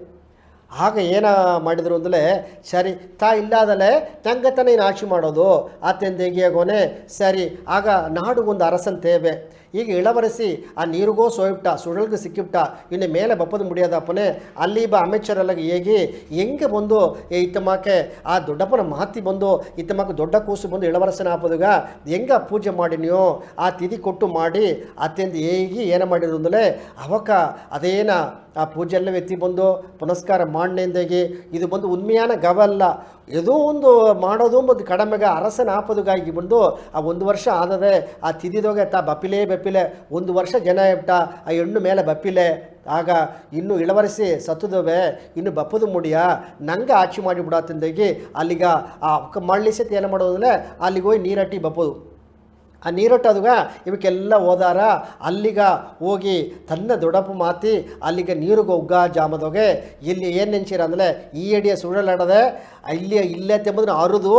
ಆಗ ಏನು ಮಾಡಿದ್ರು ಅಂದರೆ ಸರಿ ತಾ ಇಲ್ಲಾದಲೇ ತಂಗತನ ಏನು ಆಚೆ ಮಾಡೋದು ಆತೆಂದೇಗಿಯಾಗೋನೆ ಸರಿ. ಆಗ ನಾಡು ಒಂದು ಅರಸನ್ ತೇವೆ ಈಗ ಇಳವರಿಸಿ ಆ ನೀರಿಗೋ ಸೋಯ್ಬಿಟ್ಟ ಸುಳಲ್ಗೆ ಸಿಕ್ಕಿಬಿಟ್ಟ ಇನ್ನು ಮೇಲೆ ಬಪ್ಪದು ಮುಡಿಯೋದಪ್ಪನೇ ಅಲ್ಲಿ ಅಮೆಚ್ಚರೆಲ್ಲ ಹೇಗೆ ಹೆಂಗೆ ಬಂದು ಇತ್ತಮಾಕೆ ಆ ದೊಡ್ಡಪ್ಪನ ಮಾತಿ ಬಂದು ಇತ್ತಮಾಕೆ ದೊಡ್ಡ ಕೂಸು ಬಂದು ಇಳವರಸನ ಹಾಕೋದಾಗ ಹೆಂಗೆ ಪೂಜೆ ಮಾಡಿ ನೀವು ಆ ತಿದಿ ಕೊಟ್ಟು ಮಾಡಿ ಅತ್ಯಂತ ಹೇಗೆ ಏನು ಮಾಡಿದ್ರು ಅಂದರೆ ಅವಕ್ಕ ಅದೇನ ಆ ಪೂಜೆ ಎಲ್ಲ ಎತ್ತಿ ಬಂದು ಪುನಸ್ಕಾರ ಮಾಡ್ನೆಂದಾಗಿ ಇದು ಬಂದು ಉನ್ಮೆಯಾನ ಗವಲ್ಲ ಏದೋ ಒಂದು ಮಾಡೋದು ಒಂದು ಕಡಿಮೆಗೆ ಅರಸನ ಆಪದುಗಾಗಿ ಬಂದು ಆ ಒಂದು ವರ್ಷ ಆದದೆ ಆ ತಿದಿದೋಗೆ ತಾ ಬಪ್ಪಿಲೆ ಒಂದು ವರ್ಷ ಜನ ಇಟ್ಟ ಆ ಹೆಣ್ಣು ಮೇಲೆ ಬಪ್ಪಿಲೆ. ಆಗ ಇನ್ನು ಇಳವರಿಸಿ ಸತ್ತುದವೆ ಇನ್ನು ಬಪ್ಪದು ಮುಡಿಯ ನಂಗೆ ಆಚೆ ಮಾಡಿಬಿಡತ್ತಂದಾಗಿ ಅಲ್ಲಿಗ ಆ ಮಳ್ಳಿ ಸತಿ ಏನು ಮಾಡೋದಂದರೆ ಅಲ್ಲಿಗೆ ಹೋಗಿ ನೀರಟ್ಟಿ ಬಪ್ಪದು. ಆ ನೀರೊಟ್ಟದುಗ ಇವಕ್ಕೆಲ್ಲ ಹೋದಾರ ಅಲ್ಲಿಗ ಹೋಗಿ ತನ್ನ ದೊಡ್ಡಪ್ಪ ಮಾತಿ ಅಲ್ಲಿಗೆ ನೀರಿಗೆ ಒಗ್ಗ ಜಾಮದೊಗೆ ಇಲ್ಲಿ ಏನು ನೆನ್ಸಿರ ಅಂದರೆ ಈ ಅಡಿಯ ಸುಳ್ಳಲಾಡದೆ ಇಲ್ಲೇ ತೆಂಬುದನ್ನ ಅರಿದು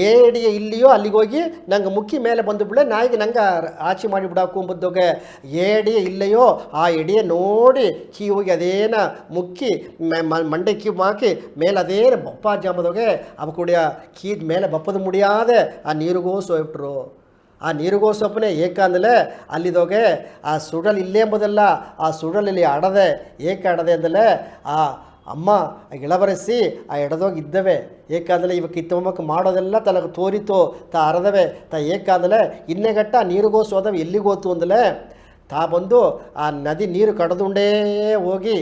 ಏಡಿಯ ಇಲ್ಲಿಯೋ ಅಲ್ಲಿಗೆ ಹೋಗಿ ನಂಗೆ ಮುಕ್ಕಿ ಮೇಲೆ ಬಂದು ಬಿಳೆ ನಾಯಿಗೆ ನಂಗೆ ಆಚೆ ಮಾಡಿ ಬಿಡಾಕು ಅಂಬುದೊಗೆ ಏಡಿಯ ಇಲ್ಲೆಯೋ ಆ ಎಡಿಯ ನೋಡಿ ಕೀ ಹೋಗಿ ಅದೇನ ಮುಕ್ಕಿ ಮಂಡೆ ಕೀ ಹಾಕಿ ಮೇಲೆ ಅದೇನು ಬಪ್ಪ ಜಾಮದೊಗೆ ಅವ ಕುಡಿಯ ಕೀದ ಮೇಲೆ ಬಪ್ಪದ ಮುಡಿಯಾದೆ ಆ ನೀರಿಗೂ ಸೋಯ್ಬಿಟ್ರು. ಆ ನೀರಿಗೋಸಪ್ಪನೇ ಏಕಂದಲೇ ಅಲ್ಲಿದೋಗೆ ಆ ಸುಡಲ್ ಇಲ್ಲೇ ಎಂಬುದಲ್ಲ, ಆ ಸುಡಲಲ್ಲಿ ಆಡದೆ ಏಕೆ ಆಡದೆ ಅಂದಲೇ ಆ ಅಮ್ಮ ಇಳವರೆಸಿ ಆ ಎಡದೋಗಿ ಇದ್ದವೆ ಏಕಾದಲೆ ಇವ ಕಿತ್ತೊಮ್ಮಕ್ಕೆ ಮಾಡೋದೆಲ್ಲ ತನಗೆ ತೋರಿತು ತಾ ಅರದವೆ ತಾ ಏಕಾದಲೆ ಇನ್ನೆಗಟ್ಟ ನೀರಿಗೋಸು ಹೋದವೆ ಎಲ್ಲಿಗೋತು ಅಂದಲೇ ತಾ ಬಂದು ಆ ನದಿ ನೀರು ಕಡ್ದುಂಡೇ ಹೋಗಿ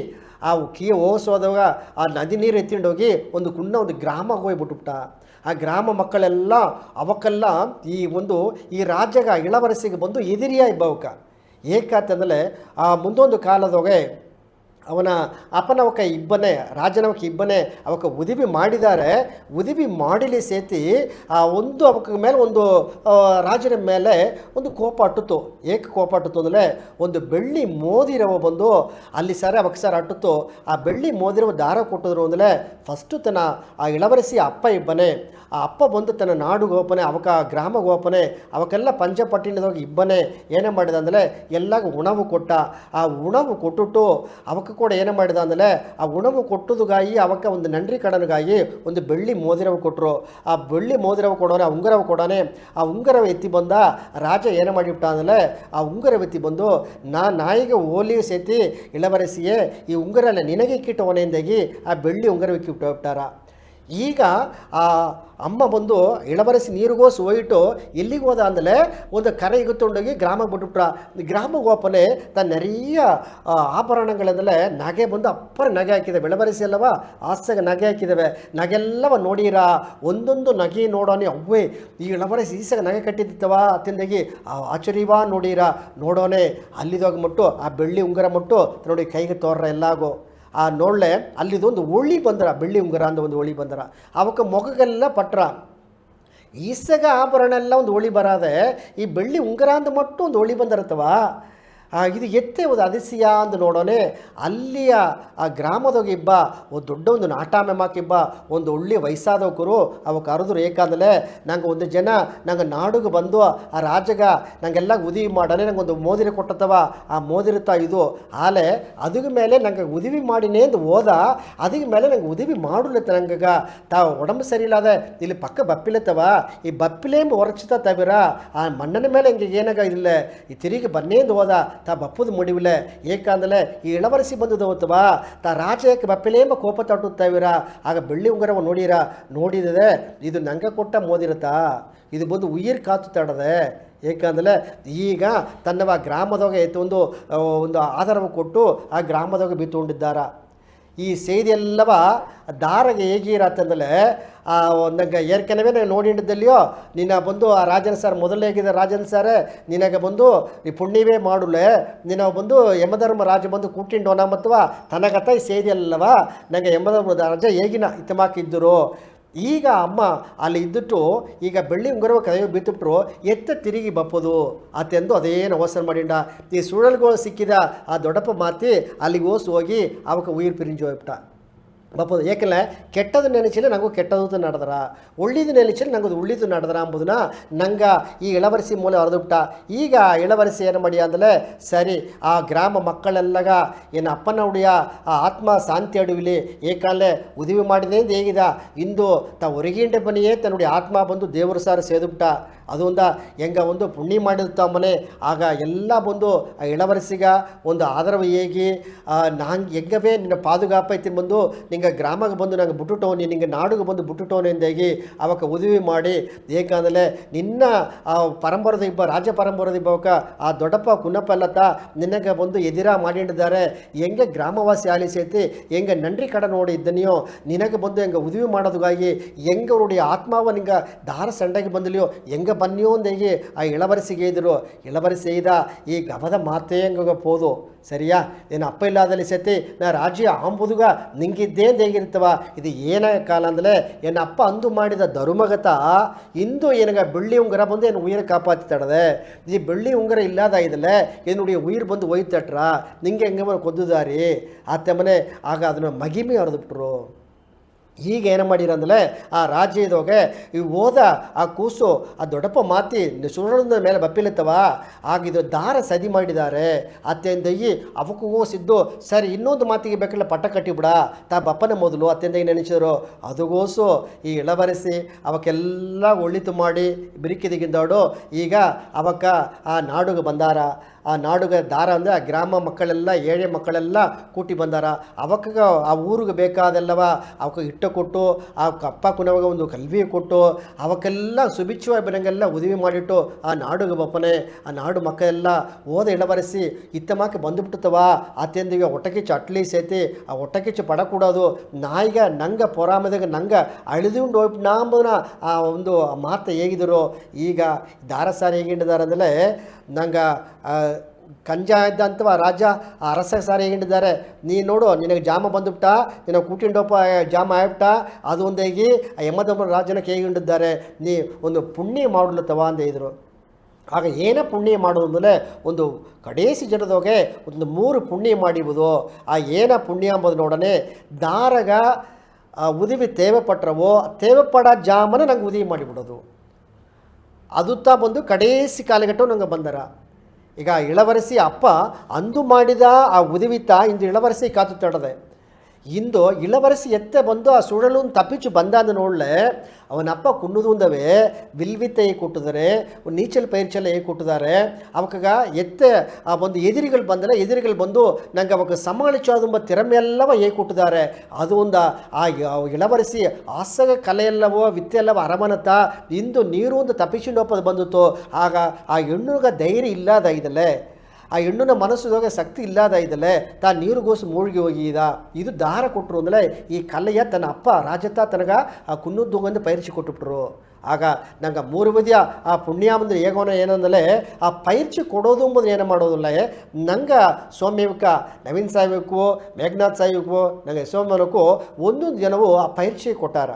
ಆ ಕೀ ಓಸೋದಾಗ ಆ ನದಿ ನೀರು ಎತ್ತಿಂಡೋಗಿ ಒಂದು ಕುಣ್ಣ ಒಂದು ಗ್ರಾಮಕ್ಕೆ ಹೋಗ್ಬಿಟ್ಟುಬಿಟ್ಟ. ಆ ಗ್ರಾಮ ಮಕ್ಕಳೆಲ್ಲ ಅವಕ್ಕೆಲ್ಲ ಈ ರಾಜ್ಯಗ ಇಳವರಸಿಗೆ ಬಂದು ಎದಿರಿಯ ಇಬ್ಬವಕ್ಕ ಏಕಾತಂದಲೇ ಆ ಮುಂದೊಂದು ಕಾಲದೊಗೆ ಅವನ ಅಪ್ಪನವಕ ಇಬ್ಬನೇ ರಾಜನವಕ್ಕೆ ಇಬ್ಬನೇ ಅವಕ್ಕೆ ಉದಿವಿ ಮಾಡಿದ್ದಾರೆ. ಉದಿವಿ ಮಾಡಿಲಿ ಸೇತಿ ಆ ಒಂದು ಅವಕ್ಕ ಮೇಲೆ ಒಂದು ರಾಜನ ಮೇಲೆ ಒಂದು ಕೋಪ ಅಟ್ಟಿತು. ಏಕೆ ಕೋಪ ಅಟ್ಟಿತು ಅಂದರೆ ಒಂದು ಬೆಳ್ಳಿ ಮೋದಿರವ ಬಂದು ಅಲ್ಲಿ ಸರ್ ಅವಕ್ಕೆ ಸರ್ ಅಟ್ಟಿತು. ಆ ಬೆಳ್ಳಿ ಮೋದಿರವ ದಾರ ಕೊಟ್ಟಿದ್ರು ಅಂದರೆ ಫಸ್ಟು ತನ್ನ ಆ ಇಳವರಸಿ ಅಪ್ಪ ಇಬ್ಬನೇ ಆ ಅಪ್ಪ ಬಂದು ತನ್ನ ನಾಡುಗೆ ಹೋಪನೆ ಅವಕ ಗ್ರಾಮಕ್ಕೆ ಹೋಪನೆ ಅವಕ್ಕೆಲ್ಲ ಪಂಚಪಟ್ಟಿಣದಾಗ ಇಬ್ಬನೇ ಏನೇ ಮಾಡಿದ ಅಂದರೆ ಎಲ್ಲಾಗ ಉಣವು ಕೊಟ್ಟ. ಆ ಉಣವು ಕೊಟ್ಟುಟ್ಟು ಅವಕ್ಕೆ ಕೂಡ ಏನೇ ಮಾಡಿದ ಅಂದರೆ ಆ ಉಣವು ಕೊಟ್ಟುದುಗಾಗಿ ಅವಕ್ಕೆ ಒಂದು ನಂಡ್ರಿ ಕಡನಿಗಾಗಿ ಒಂದು ಬೆಳ್ಳಿ ಮೋದಿರವು ಕೊಟ್ಟರು. ಆ ಬೆಳ್ಳಿ ಮೋದಿರವು ಕೊಡೋನೆ ಆ ಉಂಗುರವು ಕೊಡೋನೆ. ಆ ಉಂಗುರವ ಎತ್ತಿ ಬಂದ ರಾಜ ಏನೇ ಮಾಡಿಬಿಟ್ಟ ಅಂದರೆ ಆ ಉಂಗುರವ ಎತ್ತಿ ಬಂದು ನಾಯಿಗೆ ಓಲಿ ಸೇತಿ ಇಳವರೆಸಿಯೇ ಈ ಉಂಗುರಲ್ಲ ನಿನಗೆ ಕಿಟ್ಟವನೆಂದಾಗಿ ಆ ಬೆಳ್ಳಿ ಉಂಗುರವಿಕ್ಕಿ ಬಿಟ್ಟಾರ. ಈಗ ಆ ಅಮ್ಮ ಬಂದು ಇಳವರೆಸಿ ನೀರಿಗೋಸು ಹೋಯಿಟ್ಟು ಎಲ್ಲಿಗೆ ಹೋದ ಅಂದರೆ ಒಂದು ಕರೆ ಇಗುತ್ತೊಂಡೋಗಿ ಗ್ರಾಮಕ್ಕೆ ಬಿಟ್ಬಿಟ್ರ. ಗ್ರಾಮಕ್ಕೆ ಹೋಪನೆ ತನ್ನ ನೆರೆಯ ಆಭರಣಗಳೆಂದಲೇ ನಗೆ ಬಂದು ಅಪ್ಪರ ನಗೆ ಹಾಕಿದ್ದಾವೆ. ಇಳವರೆಸಿ ಅಲ್ಲವ ಆಸೆಗೆ ನಗೆ ಹಾಕಿದ್ದಾವೆ. ನಗೆಲ್ಲವ ನೋಡಿರ ಒಂದೊಂದು ನಗೆ ನೋಡೋನೆ ಅವ್ವೇ ಈ ಇಳವರೆಸಿ ಈಸೆಗೆ ನಗೆ ಕಟ್ಟಿದ್ದವ ಅತ್ತಿಂದಾಗಿ ಆಚರಿವಾ ನೋಡಿರ ನೋಡೋನೆ ಅಲ್ಲಿದೋಗಿ ಮುಟ್ಟು ಆ ಬೆಳ್ಳಿ ಉಂಗುರ ಮುಟ್ಟು ನೋಡಿ ಕೈಗೆ ತೋರ್ರ ಎಲ್ಲಾಗೋ ಆ ನೋಡ್ಲೆ ಅಲ್ಲಿದೊಂದು ಒಳ್ಳಿ ಬಂದರ ಬೆಳ್ಳಿ ಉಂಗುರ ಅಂದ ಒಂದು ಒಳಿ ಬಂದರ ಅವಕ್ಕೆ ಮೊಗಗೆಲ್ಲ ಪಟ್ರ ಈಸಗ ಆಭರಣ ಎಲ್ಲ ಒಂದು ಒಳಿ ಬರಾದೆ ಈ ಬೆಳ್ಳಿ ಉಂಗುರ ಅಂದ ಮಟ್ಟು ಒಂದು ಒಳಿ ಬಂದಿರತ್ತವ. ಇದು ಎತ್ತೆ ಒಂದು ಅದಿಸಿಯ ಅಂದು ನೋಡೋನೆ ಅಲ್ಲಿಯ ಆ ಗ್ರಾಮದಾಗ ಇಬ್ಬ ಒಂದು ದೊಡ್ಡ ಒಂದು ನಾಟಾಮೆ ಮಾಕಿಬ್ಬ ಒಂದು ಒಳ್ಳೆ ವಯಸ್ಸಾದವಕರು ಅವ ಕರೆದ್ರು ಏಕಾಂದಲೇ ನಂಗೆ ಒಂದು ಜನ ನಂಗೆ ನಾಡುಗೆ ಬಂದು ಆ ರಾಜಗ ನಂಗೆಲ್ಲ ಉದಿವಿ ಮಾಡನೆ ನಂಗೆ ಒಂದು ಮೋದಿರ ಕೊಟ್ಟತವ ಆ ಮೋದಿರುತ್ತಾ ಇದು ಆಲೆ ಅದಕ್ಕೆ ಮೇಲೆ ನಂಗೆ ಉದಿವಿ ಮಾಡಿನೇ ಎಂದು ಹೋದ ಅದಕ್ಕೆ ಮೇಲೆ ನಂಗೆ ಉದಿವಿ ಮಾಡಲತ್ತ ನಂಗಗ ತಾ ಒಡಂಬು ಸರಿ ಇಲ್ಲದೆ ಇಲ್ಲಿ ಪಕ್ಕ ಬಪ್ಪಿಲತ್ತವ ಈ ಬಪ್ಪಿಲೇ ಹೊರಚಿತ ತವಿರ ಆ ಮಣ್ಣನ ಮೇಲೆ ಹಿಂಗೆ ಏನಾಗ ಇಲ್ಲ ಈ ತಿರುಗಿ ಬನ್ನೇಂದು ಹೋದ ತಾ ಬಪ್ಪುದು ಮುಡಿವಿಲೆ ಏಕಾಂದಲೇ ಈ ಇಳವರೆಸಿ ಬಂದದ್ದು ಹೋತವ ತಾ ರಾಜಕ್ಕೆ ಬಪ್ಪಲೇಂಬ ಕೋಪ ತಟ್ಟುತ್ತವಿರ ಆಗ ಬೆಳ್ಳಿ ಉಂಗುರವ ನೋಡಿದೆ ಇದು ನಂಗೆ ಕೊಟ್ಟ ಮೋದಿರತ್ತಾ ಇದು ಬಂದು ಉಯಿರ್ ಕಾತು ತಡದೆ ಏಕೆಂದರೆ ಈಗ ತನ್ನವ ಗ್ರಾಮದಾಗ ಒಂದು ಆಧಾರವ ಕೊಟ್ಟು ಆ ಗ್ರಾಮದಾಗ ಬಿತ್ತುಕೊಂಡಿದ್ದಾರ. ಈ ಸೇದಿಯೆಲ್ಲವ ದಾರಗೆ ಹೇಗಿರತ್ತಂದಲೇ ನಂಗೆ ಏರ್ಕನವೇ ನಾನು ನೋಡಿದ್ದಲ್ಲಿಯೋ ನಿನ್ನ ಬಂದು ಆ ರಾಜನ್ ಸರ್ ಮೊದಲೇ ಹೇಗಿದೆ ರಾಜನ್ ಸರ್ ನಿನಗೆ ಬಂದು ನೀ ಪುಣ್ಯವೇ ಮಾಡುಲೆ ನಿನ್ನ ಬಂದು ಯಮಧರ್ಮ ರಾಜ ಬಂದು ಕೂಟಿಂಡೋನ ಮತ್ತವ ತನಗತ್ತ ಈ ಸೇದಿಯಲ್ಲವ ನಂಗೆ ಯಮಧರ್ಮ ರಾಜ ಹೇಗಿನ ಇತ್ತಮಾಕಿದ್ದರು. ಈಗ ಅಮ್ಮ ಅಲ್ಲಿ ಇದ್ದುಟ್ಟು ಈಗ ಬೆಳ್ಳಿ ಉಂಗುರವ ಕೈ ಬಿತ್ತುಬಿಟ್ರು ಎತ್ತ ತಿರುಗಿ ಬಪ್ಪದು ಅತ್ತೆಂದು ಅದೇನು ಅವಸರ ಮಾಡಿಂಡ ಈ ಸುಳಲ್ಗಳು ಸಿಕ್ಕಿದ ಆ ದೊಡ್ಡಪ್ಪ ಮಾತಿ ಅಲ್ಲಿಗೆ ಹೋಗಿ ಅವಕ್ಕೆ ಉಯಿರ್ ಪಿರಿಂಜಿ ಹೋಗ್ಬಿಟ್ಟ ಬಪ್ಪದು. ಏಕೆಲ್ಲ ಕೆಟ್ಟದು ನೆನೆಸಿಲ್ಲ ನಂಗೂ ಕೆಟ್ಟದ್ದು ನಡೆದ್ರ ಒಳ್ಳಿದು ನೆನೆಸಿಲ್ಲ ನಂಗೆ ಒಳ್ಳಿದು ನಡೆದ್ರ ಅಂಬುದನ್ನ ನಂಗೆ ಈ ಇಳವರಿಸಿ ಮೂಲೆ ಹೊರದುಬಿಟ್ಟ. ಈಗ ಇಳವರಿಸಿ ಏನು ಮಾಡಿ ಅಂದರೆ ಸರಿ ಆ ಗ್ರಾಮ ಮಕ್ಕಳೆಲ್ಲಗ ಏನು ಅಪ್ಪನ ಹುಡಿಯ ಆ ಆತ್ಮ ಶಾಂತಿ ಅಡುವಿಲಿ ಏಕಾಲೆ ಉದಿವಿ ಮಾಡಿದೆ ಅಂತ ಹೇಗಿದ ಇಂದು ತಾ ಹೊರಗಿಂಡೆ ಬನ್ನಿಯೇ ತನ್ನುಡಿ ಆತ್ಮ ಬಂದು ದೇವರು ಸಾರು ಸೇದುಬಿಟ್ಟ. ಅದು ಒಂದು ಪುಣ್ಯ ಮಾಡಿರ್ತಾವ ಮನೆ ಆಗ ಎಲ್ಲ ಬಂದು ಆ ಇಳವರಿಸಿಗ ಒಂದು ಆಧಾರವ ಹೇಗಿ ನಂಗೆ ಹೆಂಗವೇ ನಿನ್ನ ಪಾದುಗಾಪ ಐತಿ ಬಂದು ನಿಂಗೆ ಗ್ರಾಮಕ್ಕೆ ಬಂದು ನಂಗೆ ಬಿಟ್ಟುಟೋನಿ ನಿಂಗೆ ನಾಡಿಗೆ ಬಂದು ಬಿಟ್ಟುಟೋನಿ ಎಂದಾಗಿ ಅವಕ್ಕೆ ಉದವಿ ಮಾಡಿ ಏಕಾಂದಲೇ ನಿನ್ನ ಆ ಪರಂಪರದ ಇಬ್ಬ ರಾಜ ಪರಂಪರದ ಇಬ್ಬವಕ ಆ ದೊಡ್ಡಪ್ಪ ಕುನ್ನಪ್ಪ ಎಲ್ಲತ್ತ ನಿನಗೆ ಬಂದು ಎದಿರ ಮಾಡಿದ್ದಾರೆ ಹೆಂಗೆ ಗ್ರಾಮವಾಸಿ ಆಲಿಸೈತಿ ಹೆಂಗೆ ನಂಡ್ರಿ ಕಡೆ ನೋಡಿ ಇದ್ದನಿಯೋ ನಿನಗೆ ಬಂದು ಹೆಂಗೆ ಉದವಿ ಮಾಡೋದಗಾಗಿ ಹೆಂಗೆ ನೋಡಿ ಆತ್ಮಾವ ನಿಂಗೆ ದಾರ ಸಂಡಾಗಿ ಬಂದಲಿಯೋ ಹೆಂಗೆ ಬನ್ನಿಯೋ ಅಂದೇಗಿ ಆ ಇಳವರಿಸಿಗೆ ಇದ್ರು ಇಳವರಿಸಿ ಇದ ಈ ಗಮದ ಮಾತೇ ಹಂಗ ಹೋದು ಸರಿಯಾ ಏನು ಅಪ್ಪ ಇಲ್ಲಾದಲ್ಲಿ ಸತಿ ನಾ ರಾಜ್ಯ ಆಂಬುದುಗ ನಿಂಗಿದ್ದೇ ಅಂತ ಹೇಗಿರ್ತವ ಇದು ಏನ ಕಾಲ ಅಂದರೆ ಎನ್ನ ಅಪ್ಪ ಅಂದು ಮಾಡಿದ ಧರ್ಮಗತ ಇಂದು ಏನಗ ಬೆಳ್ಳಿ ಉಂಗುರ ಬಂದು ಏನು ಉಯಿರ ಕಾಪಾತ್ತಿತ್ತಡದೆ ಈ ಬೆಳ್ಳಿ ಉಂಗುರ ಇಲ್ಲದಾಗಿದ್ದಲ್ಲ ಏನು ಉಯಿರು ಬಂದು ಒಯ್ತಟ್ರ ನಿಂಗೆ ಹೆಂಗೆ ಮನೆ ಕೊದ್ದುದಾರಿ ಆತ ಮನೆ ಆಗ ಅದನ್ನು ಮಗಿಮೆ ಹರಿದ್ಬಿಟ್ರು. ಈಗ ಏನು ಮಾಡಿರಂದ್ರೆ ಆ ರಾಜ್ಯ ಇದಾಗ ಈ ಹೋದ ಆ ಕೂಸು ಆ ದೊಡ್ಡಪ್ಪ ಮಾತಿ ಸುಳ್ಳ ಮೇಲೆ ಬಪ್ಪಿಲತ್ತವ ಆಗಿದು ದಾರ ಸದಿ ಮಾಡಿದ್ದಾರೆ ಅತ್ತೆಂದಗಿ ಅವಕ್ಕೂ ಹೋಸಿದ್ದು ಸರಿ ಇನ್ನೊಂದು ಮಾತಿಗೆ ಬೇಕಲ್ಲ ಪಟ್ಟ ಕಟ್ಟಿಬಿಡ ತಾ ಬಪ್ಪನ ಮೊದಲು ಅತ್ತೆಂದಗಿ ನೆನೆಸಿದ್ರು ಅದಗೋಸು ಈ ಇಳಬರೆಸಿ ಅವಕ್ಕೆಲ್ಲ ಒಳ್ಳಿತು ಮಾಡಿ ಬಿರಿಕಿದಿಗಿಂದಾಡು ಈಗ ಅವಕ್ಕ ಆ ನಾಡುಗೆ ಬಂದಾರ. ಆ ನಾಡುಗ ದಾರ ಅಂದರೆ ಆ ಗ್ರಾಮ ಮಕ್ಕಳೆಲ್ಲ ಏಳೆ ಮಕ್ಕಳೆಲ್ಲ ಕೂಟಿ ಬಂದಾರ. ಅವಕ್ಕ ಆ ಊರಿಗೆ ಬೇಕಾದೆಲ್ಲವ ಅವಕ್ಕೆ ಇಟ್ಟು ಕೊಟ್ಟು ಆ ಅಪ್ಪ ಕುನವಾಗ ಒಂದು ಕಲ್ವಿ ಕೊಟ್ಟು ಅವಕ್ಕೆಲ್ಲ ಸುಭಿಕ್ಷವಾಗಿ ಬರಂಗೆಲ್ಲ ಉದವಿ ಮಾಡಿಟ್ಟು ಆ ನಾಡುಗೆ ಬಪ್ಪನೆ ಆ ನಾಡು ಮಕ್ಕಳೆಲ್ಲ ಓದ ಇಳಬರೆಸಿ ಇತ್ತಮಾಕೆ ಬಂದುಬಿಟ್ಟುತ್ತವ ಆತೆಂದಿಗೆ ಹೊಟ್ಟೆಕಿಚ್ಚು ಅಟ್ಲಿ ಸೇತಿ ಆ ಹೊಟ್ಟೆಕಿಚ್ಚು ಪಡ ಕೊಡೋದು ನಾಯಿಗ ನಂಗೆ ಪೊರಾಮದಾಗ ನಂಗೆ ಅಳಿದುಕೊಂಡು ಹೋಗ್ಬಿಟ್ಟು ನಾಂಬನ ಆ ಒಂದು ಮಾತು ಹೇಗಿದ್ರು. ಈಗ ದಾರ ಸಾರಿ ಹೇಗಿದ್ದಾರೆ ಅಂದರೆ ನಂಗೆ ಕಂಜ ಇದ್ದಂಥವ ರಾಜ ಅರಸ ಸಾರಿ ಹೇಗಿದ್ದಾರೆ ನೀ ನೋಡು ನಿನಗೆ ಜಾಮ ಬಂದುಬಿಟ್ಟ ನಿನ್ನ ಕೂಟಿಂಡಪ್ಪ ಜಾಮ ಆಗ್ಬಿಟ್ಟ ಅದು ಒಂದೇಗಿ ಆ ಯಮಧರ್ಮ ರಾಜನಕ್ಕೆ ಹೇಗಿದ್ದಾರೆ ನೀ ಒಂದು ಪುಣ್ಯ ಮಾಡಲತ್ತವ ಅಂತ ಹೇಳಿದರು. ಆಗ ಏನ ಪುಣ್ಯ ಮಾಡೋದು ಅಂದರೆ ಒಂದು ಕಡೇಸಿ ಜನದೋಗೆ ಒಂದು 3 ಪುಣ್ಯ ಮಾಡಿಬೋದು. ಆ ಏನ ಪುಣ್ಯ ಅಂಬೋದು ನೋಡನೆ ದಾರಗ ಉದಿವಿ ತೇವಪಟ್ರವೋ ತೇವಪಡ ಜಾಮನ ನಂಗೆ ಉದಿವಿ ಮಾಡಿಬಿಡೋದು ಅದು ತಾ ಬಂದು ಕಡೇಸಿ ಕಾಲಘಟ್ಟ ನಂಗೆ ಬಂದರ. ಈಗ ಇಳವರಸಿ ಅಪ್ಪ ಅಂದು ಮಾಡಿದ ಆ ಉದಿವಿತ ಇಂದು ಇಳವರಸಿ ಕಾತು ತಡದೆ ಇಂದು ಇಳವರಸಿ ಎತ್ತೆ ಬಂದು ಆ ಸುಳಲು ತಪ್ಪಿಚ್ಚು ಬಂದ ಅಂದ ನೋಡಲೆ ಅವನಪ್ಪ ಕುಣ್ಣುದುಂದವೇ ವಿಲ್ವಿತ್ತೆ ಹೇಗೆ ಕೊಟ್ಟಿದ್ದಾರೆ ನೀಚಲ್ ಪೈರ್ಚೆಲ್ಲ ಹೇಗೆ ಕೊಟ್ಟಿದ್ದಾರೆ ಅವಕ್ಕಾಗ ಎತ್ತೆ ಆ ಒಂದು ಎದುರಿಗಳು ಬಂದರೆ ಎದುರಿಗಳು ಬಂದು ನಂಗೆ ಅವಾಗ ಸಮಾಳಿಸೋದುಂಬ ತಿರಮೆಲ್ಲವ ಹೇಗೆ ಕೊಟ್ಟಿದ್ದಾರೆ ಅದು ಒಂದು ಆ ಇಳವರಿಸಿ ಆಸಗ ಕಲೆಯೆಲ್ಲವೋ ವಿತ್ತೆಲ್ಲವೋ ಅರಮನತ ಇಂದು ನೀರು ಒಂದು ತಪ್ಪಿಸಿಂಡೋಪದು ಬಂದಿತ್ತು. ಆಗ ಆ ಹೆಣ್ಣುಗ ಧೈರ್ಯ ಇಲ್ಲದಾಗಿದ್ದಲ್ಲೇ ಆ ಹೆಣ್ಣುನ ಮನಸ್ಸುದಾಗ ಶಕ್ತಿ ಇಲ್ಲದಾಗಿದ್ದಲ್ಲೇ ತಾ ನೀರುಗೋಸು ಮೂழ்ಗಿ ಹೋಗಿದ ಇದು ದಾರ ಕೊಟ್ಟರು ಅಂದರೆ ಈ ಕಲೆಯ ತನ್ನ ಅಪ್ಪ ರಾಜತ ತನಗ ಆ ಕುನ್ನುದ್ದುಗಂದು ಪೈರ್ಚಿ ಕೊಟ್ಟುಬಿಟ್ರು. ಆಗ ನಂಗೆ 3 ಬದಿಯ ಆ ಪುಣ್ಯ ಅಂದರೆ ಹೇಗೋನ ಏನಂದಲೇ ಆ ಪೈರ್ಚಿ ಕೊಡೋದು ಎಂಬುದು ಏನು ಮಾಡೋದಿಲ್ಲ ನಂಗೆ ಸೌಮ್ಯವಿಕ ನವೀನ್ ಸಾಯ್ಬೇಕು ಮೇಘನಾಥ್ ಸಾಯ್ಬೇಕು ನಂಗೆ ಸೋಮನಕ್ಕೂ ಒಂದೊಂದು ಜನವು ಆ ಪೈರ್ಚಿ ಕೊಟ್ಟಾರ.